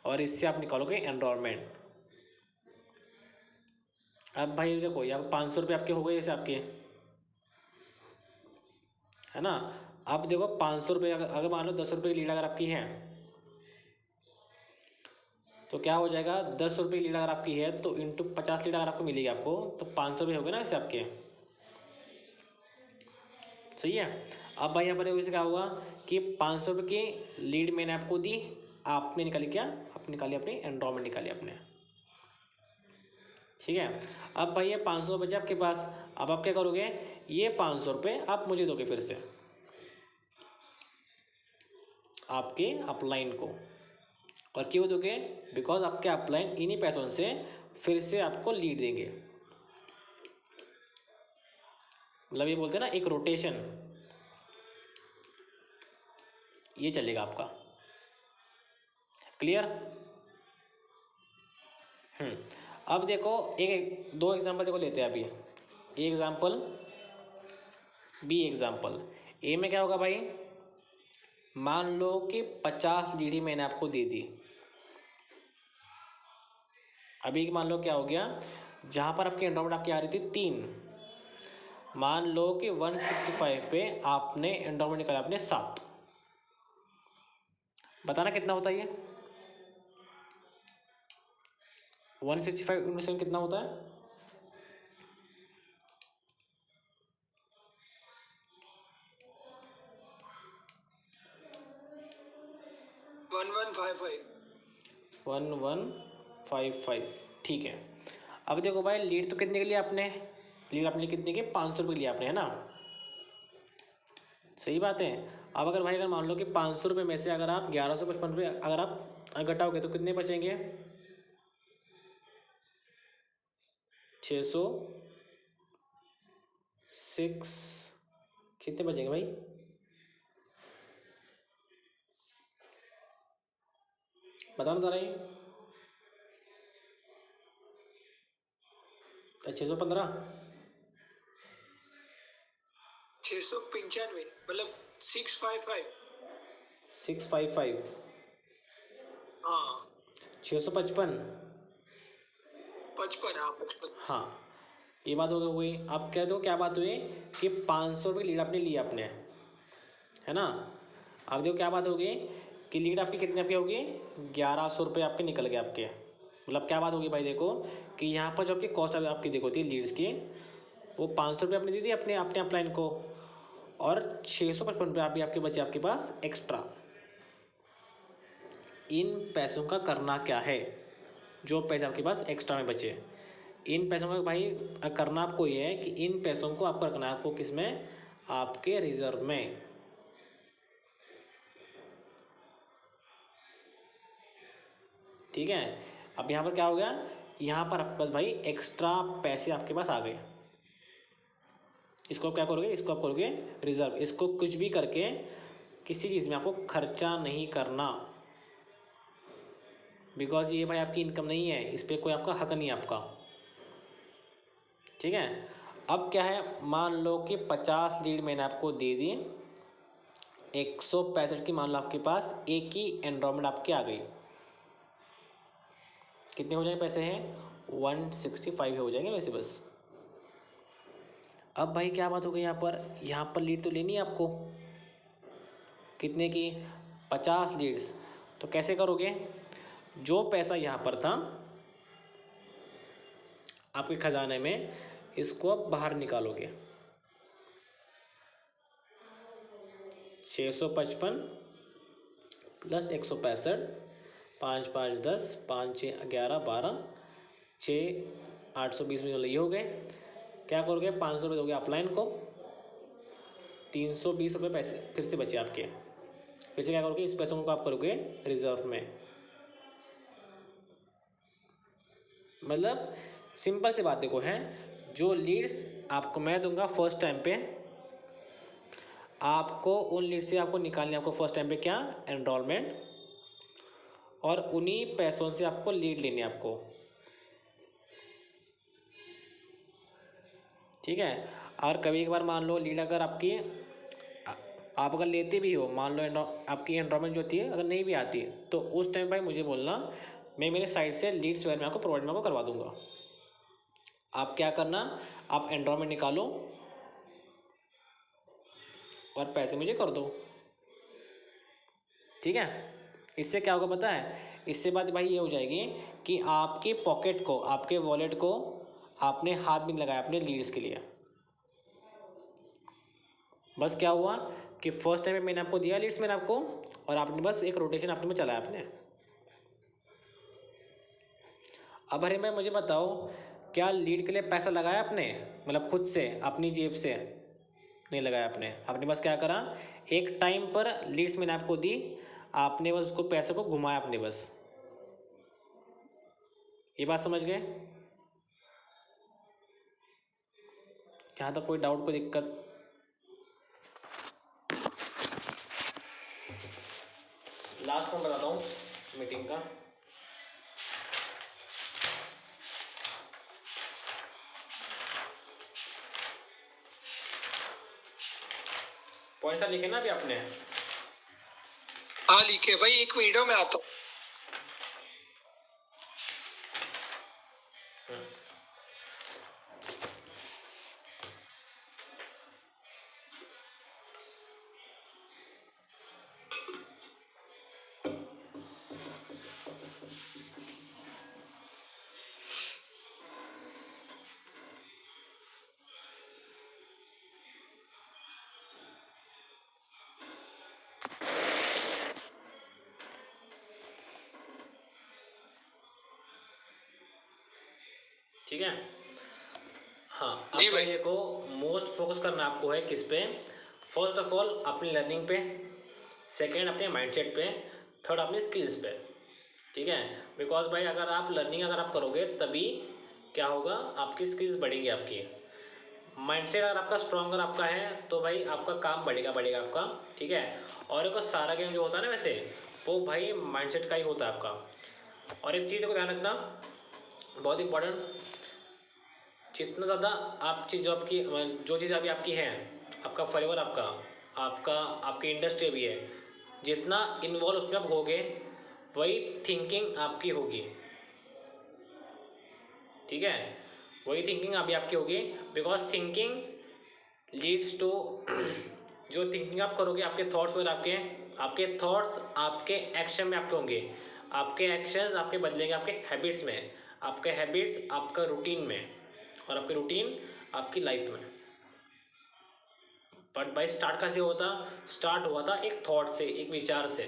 और इससे आप निकालोगे एनरोलमेंट। अब भाई देखो यहाँ 500 रुपये आपके हो गए जैसे आपके, है ना? अब देखो 500 रुपये अगर मान लो 10 रुपये की लीड अगर आपकी है तो क्या हो जाएगा, 10 रुपये की लीड अगर आपकी है तो इंटू 50 लीड अगर आपको मिलेगी आपको, तो 500 रुपये हो गए ना ऐसे आपके। सही है? अब भाई यहाँ पर देखो इससे क्या हुआ कि 500 रुपये की लीड मैंने आपको दी, आपने निकाली क्या? आप निकाली अपनी एनरोलमेंट निकाली आपने। ठीक है, अब भाई ये 500 बचे आपके पास। अब आप क्या करोगे, ये 500 रुपये आप मुझे दोगे फिर से आपके अपलाइन को। और क्यों दोगे? बिकॉज आपके अपलाइन इन्हीं पैसों से फिर से आपको लीड देंगे। मतलब ये बोलते हैं ना एक रोटेशन, ये चलेगा आपका। क्लियर? अब देखो एक 2 एग्जांपल देखो लेते हैं अभी। ए एग्जांपल, बी एग्जांपल। ए में क्या होगा भाई, मान लो कि 50 लीड मैंने आपको दे दी। अभी मान लो क्या हो गया, जहाँ पर आपकी एंडोमेंट आपकी आ रही थी 3, मान लो कि 165 पे आपने एंडोमेंट निकाला आपने 7। बताना कितना होता है ये 165 कितना होता है? 1155। 1155, ठीक है। अब देखो भाई, लीड तो कितने के लिए आपने, लीड आपने कितने के 500 रुपये लिए आपने, है ना? सही बात है। अब अगर भाई, अगर मान लो कि 500 रुपये में से अगर आप 1155 रुपये अगर आप घटाओगे तो कितने बचेंगे? 606 कितने बचेंगे भाई? बताना तो रही। 615। 695 मतलब 655। 655। हाँ 655। 55, हाँ 55। हाँ, ये बात हो गई। अब कह दो क्या बात हुई कि 500 रुपये लीड आपने लिया आपने, है ना? अब देखो क्या बात होगी कि लीड आपकी कितनी आपकी होगी, 1100 रुपये आपके निकल गए आपके। मतलब क्या बात होगी भाई, देखो कि यहाँ पर जो आपकी कॉस्ट आपकी देखो थी लीड्स की, वो 500 रुपये आपने दी थी अपने अपने अपलाइन को, और 655 रुपये अभी आपके बचे आपके पास एक्स्ट्रा। इन पैसों का करना क्या है, जो पैसे आपके पास एक्स्ट्रा में बचे, इन पैसों का भाई करना आपको ये है कि इन पैसों को आपको रखना है, आपको किस में, आपके रिजर्व में। ठीक है। अब यहाँ पर क्या हो गया, यहाँ पर आपके पास भाई एक्स्ट्रा पैसे आपके पास आ गए। इसको आप क्या करोगे, इसको आप करोगे रिजर्व। इसको कुछ भी करके किसी चीज़ में आपको खर्चा नहीं करना, बिकॉज ये भाई आपकी इनकम नहीं है, इस पर कोई आपका हक नहीं है आपका। ठीक है। अब क्या है, मान लो कि 50 लीड मैंने आपको दे दी, 165 की मान लो आपके पास एक ही एनरोलमेंट आपकी आ गई। कितने हो जाएंगे पैसे हैं, 165 हो जाएंगे वैसे बस। अब भाई क्या बात हो गई, यहाँ पर लीड तो लेनी है आपको, कितने की, 50 लीड्स। तो कैसे करोगे, जो पैसा यहाँ पर था आपके खजाने में, इसको आप बाहर निकालोगे। 655 प्लस 165, 5 5 10, 5 6 11 12, 6 820 में ये हो गए। क्या करोगे, 500 रुपये दोगे अपलाइन को, 320 रुपये पैसे फिर से बचे आपके। फिर से क्या करोगे, इस पैसों को आप करोगे रिजर्व में। मतलब सिंपल सी बात देखो है, जो लीड्स आपको मैं दूंगा फर्स्ट टाइम पे, आपको उन लीड से आपको निकालनी, आपको फर्स्ट टाइम पे क्या, एनरोलमेंट, और उन्हीं पैसों से आपको लीड लेनी है आपको। ठीक है। और कभी एक बार मान लो लीड अगर आपकी आप अगर लेते भी हो, मान लो आपकी एनरोलमेंट जो थी अगर नहीं भी आती, तो उस टाइम भाई मुझे बोलना, मैं मेरे साइड से लीड्स वगैरह में आपको प्रोवाइड में आपको करवा दूंगा। आप क्या करना, आप एनरोलमेंट निकालो और पैसे मुझे कर दो। ठीक है। इससे क्या होगा पता है, इससे बात भाई ये हो जाएगी कि आपके पॉकेट को, आपके वॉलेट को आपने हाथ भी नहीं लगाया अपने लीड्स के लिए। बस क्या हुआ कि फर्स्ट टाइम मैंने आपको दिया लीड्स मैंने आपको, और आपने बस एक रोटेशन आपने में चलाया आपने। अब अरे मैं मुझे बताओ, क्या लीड के लिए पैसा लगाया आपने, मतलब खुद से अपनी जेब से नहीं लगाया आपने, आपने बस क्या करा, एक टाइम पर लीड्स मैंने आपको दी, आपने बस उसको पैसे को घुमाया आपने बस। ये बात समझ गए? जहाँ तक कोई डाउट, कोई दिक्कत? लास्ट पॉइंट बताता हूँ मीटिंग का। पॉइंट सर लिखे ना अभी आपने? हाँ लिखे भाई, एक वीडियो में आता हूँ। ठीक है। हाँ, जी अब भाई। देखो, मोस्ट फोकस करना आपको है किस पे? फर्स्ट ऑफ ऑल अपनी लर्निंग पे, सेकेंड अपने माइंडसेट पे, थर्ड अपनी स्किल्स पे, ठीक है। बिकॉज भाई अगर आप लर्निंग अगर आप करोगे तभी क्या होगा, आपकी स्किल्स बढ़ेंगी आपकी। माइंडसेट अगर आपका स्ट्रॉन्गर आपका है तो भाई आपका काम बढ़ेगा बढ़ेगा आपका, ठीक है। और देखो सारा गेम जो होता है ना वैसे, वो भाई माइंडसेट का ही होता है आपका। और एक चीज़ को ध्यान रखना, बहुत इंपॉर्टेंट, जितना ज़्यादा आप चीज़ जो चीज़ अभी आपकी है, आपका फॉरएवर आपका आपका आपकी इंडस्ट्री भी है, जितना इन्वॉल्व उसमें आप होगे वही थिंकिंग आपकी होगी, ठीक है। वही थिंकिंग अभी आपकी होगी, बिकॉज थिंकिंग लीड्स टू जो थिंकिंग आप करोगे, आपके थॉट्स वगैरह आपके थॉट्स आपके एक्शन में आपके होंगे, आपके एक्शंस आपके बदलेंगे आपके हैबिट्स में, आपके हैबिट्स आपका रूटीन में, और आपके रूटीन आपकी लाइफ में। बट भाई स्टार्ट कैसे होता? स्टार्ट हुआ था एक थॉट से, एक विचार से।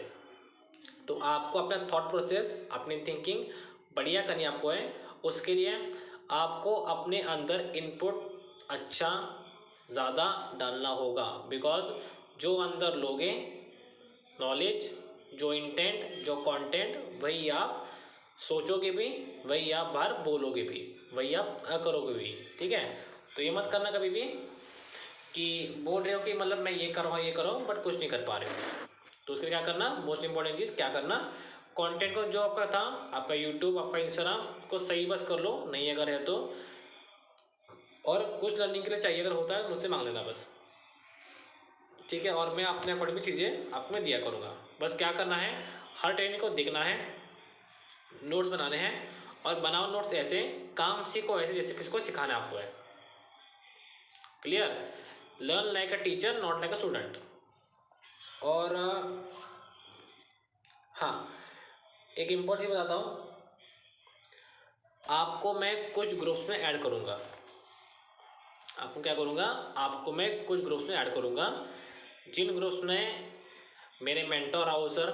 तो आपको अपना थॉट प्रोसेस, अपनी थिंकिंग बढ़िया करनी आपको है। उसके लिए आपको अपने अंदर इनपुट अच्छा ज़्यादा डालना होगा, बिकॉज जो अंदर लोगे नॉलेज, जो इंटेंट, जो कंटेंट, वही आप सोचोगे भी, वही आप बाहर बोलोगे भी, वही आप करोगे भी, ठीक है। तो ये मत करना कभी भी कि बोल रहे हो कि मतलब मैं ये कर रहा हूँ ये कर रहा हूँ बट कुछ नहीं कर पा रहे हो। तो उसके लिए क्या करना, मोस्ट इंपॉर्टेंट चीज़ क्या करना, कंटेंट को जो आपका था, आपका यूट्यूब, आपका इंस्टाग्राम को सही बस कर लो, नहीं अगर है तो। और कुछ लर्निंग के लिए चाहिए अगर होता है मुझसे मांग लेना बस, ठीक है। और मैं अपने अकॉर्डिंग चीज़ें आपको मैं दिया करूँगा। बस क्या करना है, हर ट्रेनिंग को देखना है, नोट्स बनाने हैं, और बनाओ नोट्स ऐसे, काम सीखो ऐसे जैसे किसको सिखाना आपको है। Clear? Learn like a teacher not like a student. और हाँ, एक इम्पोर्टेंट चीज़ बताता हूँ, आपको मैं कुछ ग्रुप्स में ऐड करूँगा। आपको क्या करूँगा, आपको मैं कुछ ग्रुप्स में ऐड करूँगा, जिन ग्रुप्स में मेरे मेंटोर आओ सर,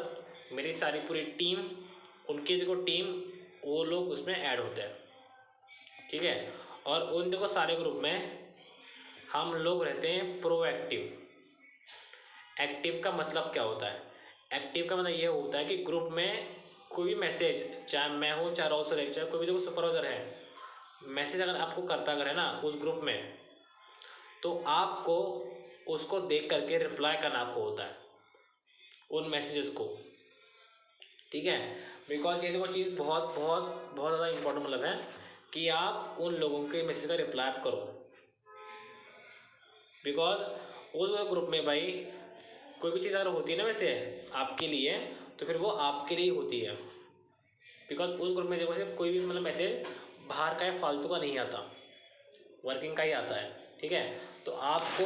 मेरी सारी पूरी टीम, उनकी देखो टीम, वो लोग उसमें ऐड होते हैं, ठीक है। और उन देखो सारे ग्रुप में हम लोग रहते हैं प्रोएक्टिव। एक्टिव का मतलब क्या होता है? एक्टिव का मतलब ये होता है कि ग्रुप में कोई भी मैसेज, चाहे मैं हूँ चाहे राउसर है, चाहे कोई भी देखो सुपरवाइजर है, मैसेज अगर आपको करता अगर है ना उस ग्रुप में, तो आपको उसको देख करके रिप्लाई करना आपको होता है उन मैसेजेस को, ठीक है। बिकॉज ये देखो चीज़ बहुत बहुत बहुत ज़्यादा इंपॉर्टेंट मतलब है कि आप उन लोगों के मैसेज का रिप्लाई आप करो, बिकॉज उस ग्रुप में भाई कोई भी चीज़ अगर होती है ना वैसे आपके लिए, तो फिर वो आपके लिए ही होती है। बिकॉज उस ग्रुप में देखो से कोई भी मतलब मैसेज बाहर का या फालतू का नहीं आता, वर्किंग का ही आता है, ठीक है। तो आपको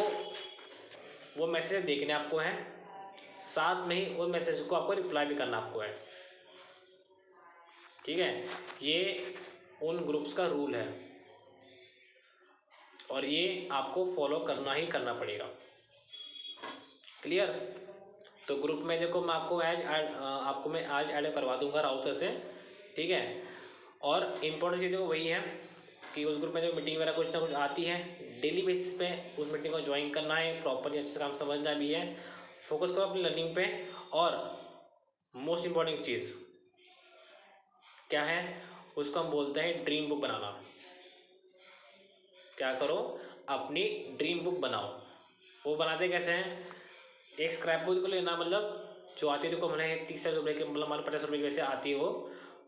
वो मैसेज देखने आपको है, साथ में ही उन मैसेज को आपको रिप्लाई भी करना आपको है, ठीक है। ये उन ग्रुप्स का रूल है और ये आपको फॉलो करना ही करना पड़ेगा। क्लियर? तो ग्रुप में देखो मैं आपको आपको मैं आज ऐड करवा दूंगा राउसर से, ठीक है। और इम्पोर्टेंट चीज़ देखो वही है कि उस ग्रुप में जो मीटिंग वगैरह कुछ ना कुछ आती है डेली बेसिस पे, उस मीटिंग को ज्वाइन करना है, प्रॉपरली अच्छे से काम समझना भी है, फोकस करो अपनी लर्निंग पे। और मोस्ट इम्पॉर्टेंट चीज़ क्या है, उसको हम बोलते हैं ड्रीम बुक बनाना। क्या करो, अपनी ड्रीम बुक बनाओ। वो बनाते कैसे हैं, एक स्क्रैप बुक को लेना, मतलब जो आती है देखो मैंने 30 रुपये के मतलब मान 50 रुपये की वैसे आती है वो,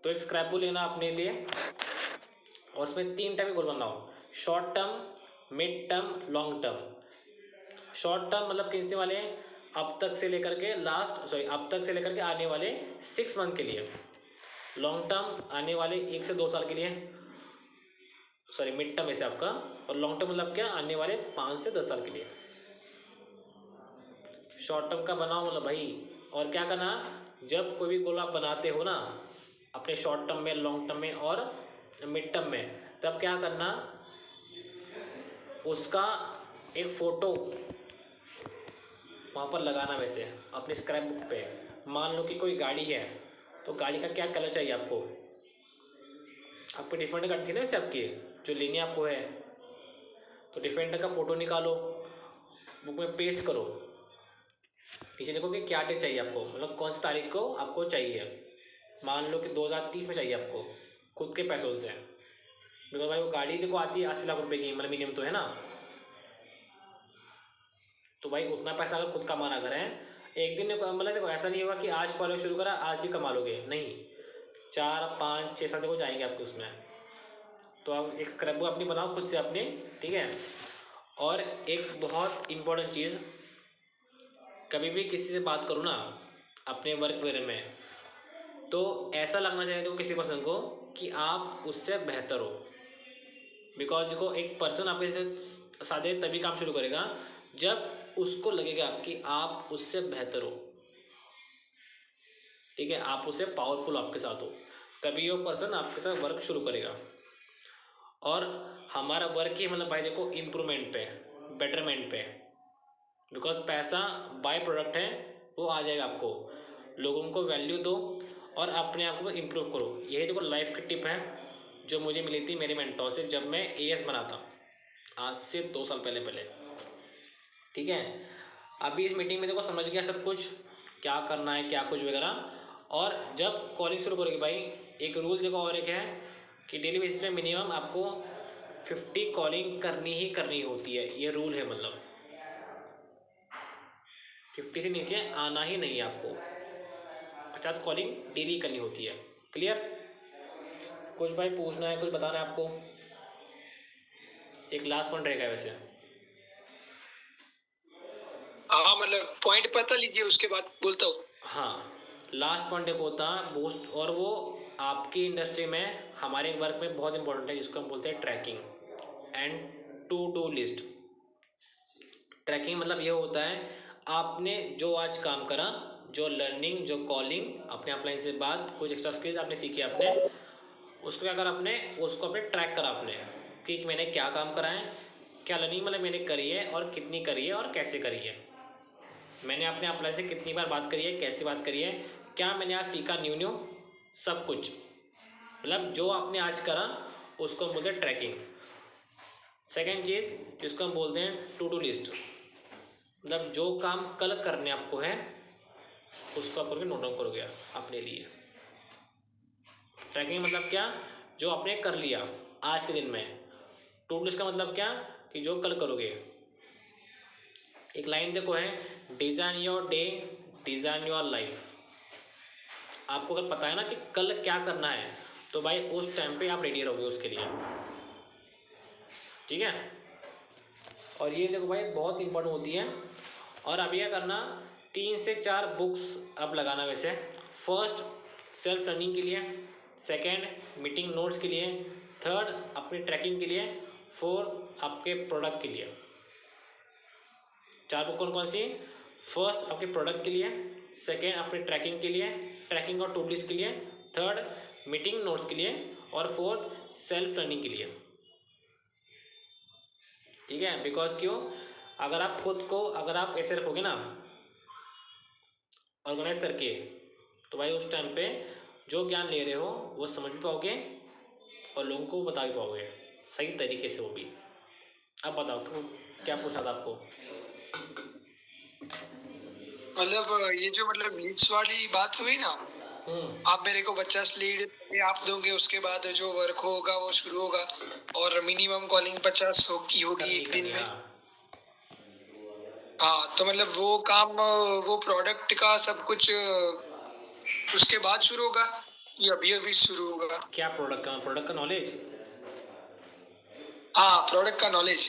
तो एक स्क्रैप बुक लेना अपने लिए और उसमें 3 टाइप के गोल बनाओ, short term, mid term, long term. Short term मतलब कितने वाले, अब तक से लेकर के अब तक से लेकर के आने वाले 6 मंथ के लिए। लॉन्ग टर्म आने वाले 1 से 2 साल के लिए, मिड टर्म ऐसे आपका। और लॉन्ग टर्म मतलब क्या, आने वाले 5 से 10 साल के लिए। शॉर्ट टर्म का बनाओ मतलब भाई, और क्या करना, जब कोई भी गोल आप बनाते हो ना अपने शॉर्ट टर्म में, लॉन्ग टर्म में और मिड टर्म में, तब क्या करना, उसका एक फ़ोटो वहाँ पर लगाना वैसे अपने स्क्रैप बुक पे। मान लो कि कोई गाड़ी है तो गाड़ी का क्या कलर चाहिए आपको, आपको डिफरेंट करती है ना वैसे आपकी जो लेनी आपको है, तो डिफेंडर का फ़ोटो निकालो, बुक में पेस्ट करो, नीचे देखो कि क्या डेट चाहिए आपको, मतलब कौन सी तारीख को आपको चाहिए। मान लो कि 2030 में चाहिए आपको, खुद के पैसों से, बिकॉज भाई वो गाड़ी देखो आती है 80 लाख रुपए की, मतलब मिनिमम तो है ना। तो भाई उतना पैसा अगर खुद कमाना करें एक दिन में, मतलब देखो ऐसा नहीं होगा कि आज फॉलो शुरू करा आज ही कमा लोगे, नहीं, 4 5 6 7 देखो जाएंगे आपके उसमें। तो आप एक स्क्रैप बुक अपनी बनाओ खुद से अपनी, ठीक है। और एक बहुत इम्पोर्टेंट चीज़, कभी भी किसी से बात करो ना अपने वर्क वगैरह में, तो ऐसा लगना चाहिए देखो किसी पर्सन को कि आप उससे बेहतर हो। बिकॉज देखो एक पर्सन आपके साथ तभी काम शुरू करेगा जब उसको लगेगा कि आप उससे बेहतर हो, ठीक है, आप उससे पावरफुल आपके साथ हो, तभी वो पर्सन आपके साथ वर्क शुरू करेगा। और हमारा वर्क ही मतलब भाई देखो इम्प्रूवमेंट पे, बेटरमेंट पे, बिकॉज पैसा बाय प्रोडक्ट है, वो आ जाएगा आपको। लोगों को वैल्यू दो और अपने आप को इम्प्रूव करो। यही देखो लाइफ की टिप है जो मुझे मिली थी मेरे मेंटोर से जब मैं एएस बना था, आज से 2 साल पहले, ठीक है। अभी इस मीटिंग में देखो समझ गया सब कुछ, क्या करना है क्या कुछ वगैरह। और जब कॉलिंग शुरू करोगे भाई, एक रूल देखो और एक है कि डेली बेसिस पे मिनिमम आपको 50 कॉलिंग करनी ही करनी होती है, ये रूल है, मतलब 50 से नीचे आना ही नहीं है आपको, 50 कॉलिंग डेली करनी होती है। क्लियर? कुछ भाई पूछना है, कुछ बताना है आपको? एक लास्ट पॉइंट रहेगा वैसे। हाँ मतलब पॉइंट पता लीजिए, उसके बाद बोलता हूँ। हाँ, लास्ट पॉइंट एक होता है बूस्ट, और वो आपकी इंडस्ट्री में हमारे वर्क में बहुत इंपॉर्टेंट है, जिसको हम बोलते हैं tracking and to do list. Tracking मतलब ये होता है आपने जो आज काम करा, जो लर्निंग, जो कॉलिंग, अपने अपलाइन से बात, कुछ एक्स्ट्रा स्किल्स आपने सीखी आपने, उसको क्या करा आपने, उसको अपने ट्रैक करा आपने कि मैंने क्या काम करा है, क्या लर्निंग मतलब मैंने करी है और कितनी करी है और कैसे करी है, मैंने अपने अपलाइन से कितनी बार बात करी है, कैसे बात करी है, क्या मैंने आज सीखा न्यू न्यू, सब कुछ, मतलब जो आपने आज करा उसको हम बोलते हैं ट्रैकिंग। सेकेंड चीज़ जिसको हम बोलते हैं टू डू लिस्ट, मतलब जो काम कल करने आपको है उसको आप करके नोट डाउन करोगे अपने लिए। ट्रैकिंग मतलब क्या, जो आपने कर लिया आज के दिन में। टू डू लिस्ट का मतलब क्या, कि जो कल करोगे। एक लाइन देखो है, design your day, design your life. आपको अगर पता है ना कि कल क्या करना है, तो भाई उस टाइम पे आप रेडी रहोगे उसके लिए, ठीक है। और ये देखो भाई बहुत इंपॉर्टेंट होती है। और अभी क्या करना, 3 से 4 बुक्स आप लगाना वैसे। फर्स्ट सेल्फ लर्निंग के लिए, सेकंड मीटिंग नोट्स के लिए, थर्ड अपनी ट्रैकिंग के लिए, फोर्थ आपके प्रोडक्ट के लिए। 4 बुक कौन कौन सी? फर्स्ट आपके प्रोडक्ट के लिए, सेकंड अपने ट्रैकिंग के लिए, ट्रैकिंग और टू लिस्ट के लिए, थर्ड मीटिंग नोट्स के लिए, और फोर्थ सेल्फ लर्निंग के लिए, ठीक है। बिकॉज क्यों, अगर आप खुद को अगर आप ऐसे रखोगे ना ऑर्गेनाइज करके, तो भाई उस टाइम पे जो ज्ञान ले रहे हो वो समझ भी पाओगे और लोगों को बता भी पाओगे सही तरीके से वो भी। अब बताओ क्यों, क्या पूछना था आपको? मतलब ये जो मतलब लीड्स वाली बात हुई ना, आप मेरे को 50 लीड आप दोगे, उसके बाद जो वर्क होगा वो शुरू होगा, और मिनिमम कॉलिंग 50 होगी एक दिन में। हाँ, हाँ तो मतलब वो काम वो प्रोडक्ट का सब कुछ उसके बाद शुरू होगा या अभी अभी शुरू होगा? क्या प्रोडक्ट का नॉलेज? हाँ प्रोडक्ट का नॉलेज।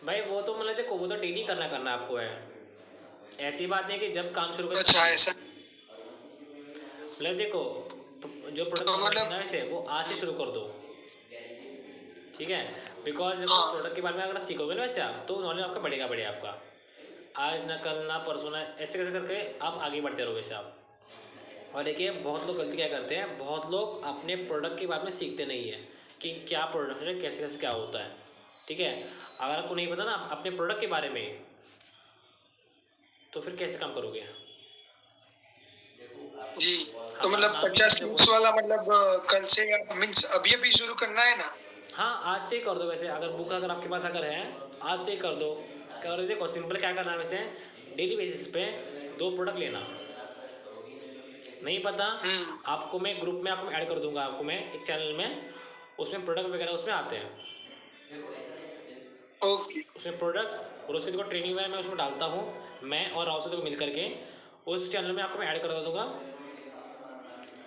भाई वो तो मतलब देखो वो तो डेली करना आपको है, ऐसी बात नहीं कि जब काम शुरू करें अच्छा तभी। ऐसा। मतलब देखो जो प्रोडक्ट तो नॉलेज है ना मतलब वैसे वो आज से शुरू कर दो, ठीक है। बिकॉज जब हाँ प्रोडक्ट के बारे में अगर सीखोगे ना वैसे आप, तो नॉलेज आपका बढ़ेगा आपका, आज ना कल ना परसों ना, ऐसे करके करके आप आगे बढ़ते रहोगे वैसे आप। और देखिए बहुत लोग गलती क्या करते हैं, बहुत लोग अपने प्रोडक्ट के बारे में सीखते नहीं है कि क्या प्रोडक्ट है, कैसे कैसे क्या होता है, ठीक है। अगर आपको नहीं पता ना अपने प्रोडक्ट के बारे में, तो फिर कैसे काम करोगे? जी। तो हमारा मतलब नाम ही 50 देखो, लीड्स वाला मतलब कल से मीन्स अभी अभी शुरू करना है ना? हाँ आज से ही कर दो। वैसे अगर बुक अगर आपके पास अगर है आज से ही कर दो। कर देखो सिंपल क्या करना है वैसे, डेली बेसिस पे 2 प्रोडक्ट लेना। नहीं पता आपको मैं ग्रुप में आपको ऐड कर दूंगा, आपको मैं एक चैनल में, उसमें प्रोडक्ट वगैरह उसमें आते हैं। ओके उसमें प्रोडक्ट और उसके जो ट्रेनिंग वगैरह मैं उसमें डालता हूँ, मैं और राउसर को मिल करके उस चैनल में आपको मैं ऐड कर दूंगा।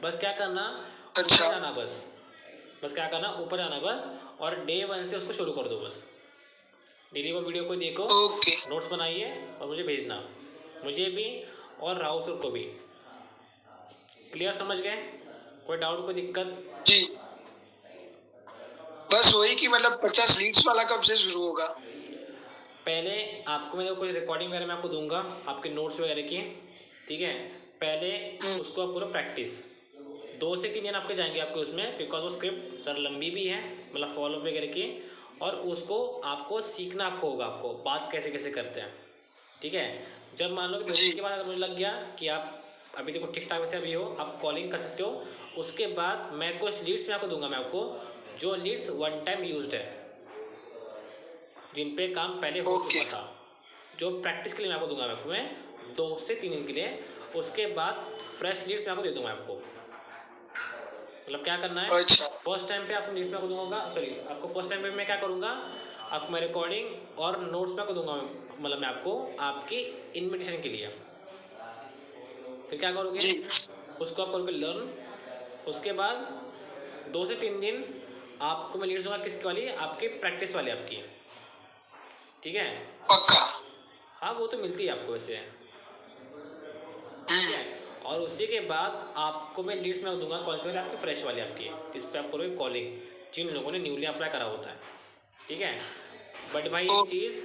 बस क्या करना, ऊपर अच्छा जाना बस क्या करना, ऊपर जाना बस, और डे 1 से उसको शुरू कर दो। बस डेली वो वीडियो को देखो, ओके नोट्स बनाइए और मुझे भेजना, मुझे भी और राउसर को भी। क्लियर, समझ गए? कोई डाउट, कोई दिक्कत? जी। बस वही कि मतलब 50 लीड्स वाला कब से शुरू होगा? पहले आपको मैं कुछ रिकॉर्डिंग वगैरह मैं आपको दूंगा आपके नोट्स वगैरह की, ठीक है? पहले उसको आप पूरा प्रैक्टिस 2 से 3 दिन आपके जाएंगे आपके उसमें, बिकॉज वो स्क्रिप्ट ज़रा लंबी भी है, मतलब फॉलो वगैरह की, और उसको आपको सीखना आपको होगा, आपको बात कैसे कैसे करते हैं, ठीक है? जब मान लो कि 2 दिन के बाद अगर मुझे लग गया कि आप अभी देखो ठीक ठाक वैसे अभी हो, आप कॉलिंग कर सकते हो, उसके बाद मैं कुछ लीड्स में आपको दूंगा, मैं आपको जो लीड्स 1 टाइम यूज्ड है, जिन पे काम पहले हो ओके चुका था, जो प्रैक्टिस के लिए मैं आपको दूंगा, मैं आपको मैं 2 से 3 दिन के लिए। उसके बाद फ्रेश लीड्स मैं आपको दे दूंगा आपको। मतलब क्या करना है, अच्छा फर्स्ट टाइम पे आपको लीड्स में आपको दूंगा, सॉरी आपको फर्स्ट टाइम पे मैं क्या करूँगा, आपको मैं रिकॉर्डिंग और नोट्स में आपको दूंगा, मतलब मैं आपको आपकी इन्विटेशन के लिए। फिर क्या करोगे, जी उसको आप करोगे लर्न। उसके बाद 2 से 3 दिन आपको मैं लीड्स दूंगा, किसकी वाली, आपकी प्रैक्टिस वाली आपकी, ठीक है? पक्का। हाँ वो तो मिलती है आपको वैसे, ठीक है? और उसी के बाद आपको मैं लीड्स में दूंगा कौन सी वाली, आपकी फ्रेश वाली आपकी, इस पर आप करोगे कॉलिंग, जिन लोगों ने न्यूली अप्लाई करा होता है, ठीक है? बट भाई एक चीज़,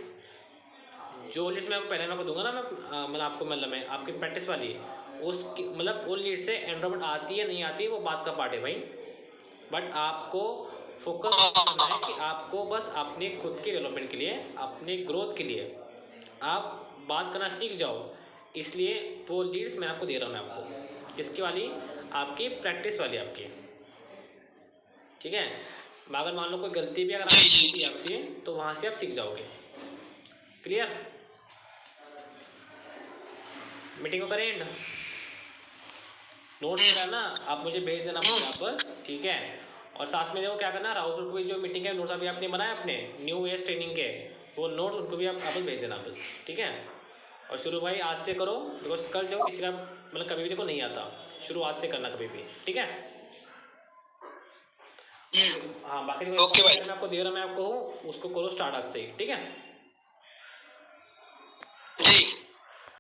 जो लीड्स मैं आपको पहले मैं आपको दूंगा ना, मैं मतलब आपको, मतलब मैं आपकी प्रैक्टिस वाली, उसकी मतलब वो लीड से एनरोलमेंट आती है नहीं आती है वो बात का पार्ट है भाई, बट आपको फोकस उस चीज़ करना है कि आपको बस अपने खुद के डेवलपमेंट के लिए, अपने ग्रोथ के लिए आप बात करना सीख जाओ। इसलिए वो लीड्स मैं आपको दे रहा हूँ, मैं आपको किसकी वाली, आपकी प्रैक्टिस वाली आपकी, ठीक है? अगर मान लो कोई गलती भी अगर आपकी होती है आपसे, तो वहाँ से आप सीख जाओगे। क्लियर? मीटिंग को करें एंड, नोट्स वगैरह ना आप मुझे भेज देना मुझे वापस, ठीक है? और साथ में देखो क्या करना, राउसर को भी जो मीटिंग के नोट्स अभी आपने बनाए अपने न्यू ईयर्स ट्रेनिंग के, वो नोट्स उनको भी आप वापस भेज देना बस, ठीक है? और शुरू भाई आज से करो, बिकॉज कल जो किसी का मतलब कभी भी देखो नहीं आता, शुरू आज से करना कभी भी, ठीक है? हाँ बाकी ओके भाई। मैं आपको दे रहा, मैं आपको हूँ उसको करो स्टार्ट आज से ही, ठीक है?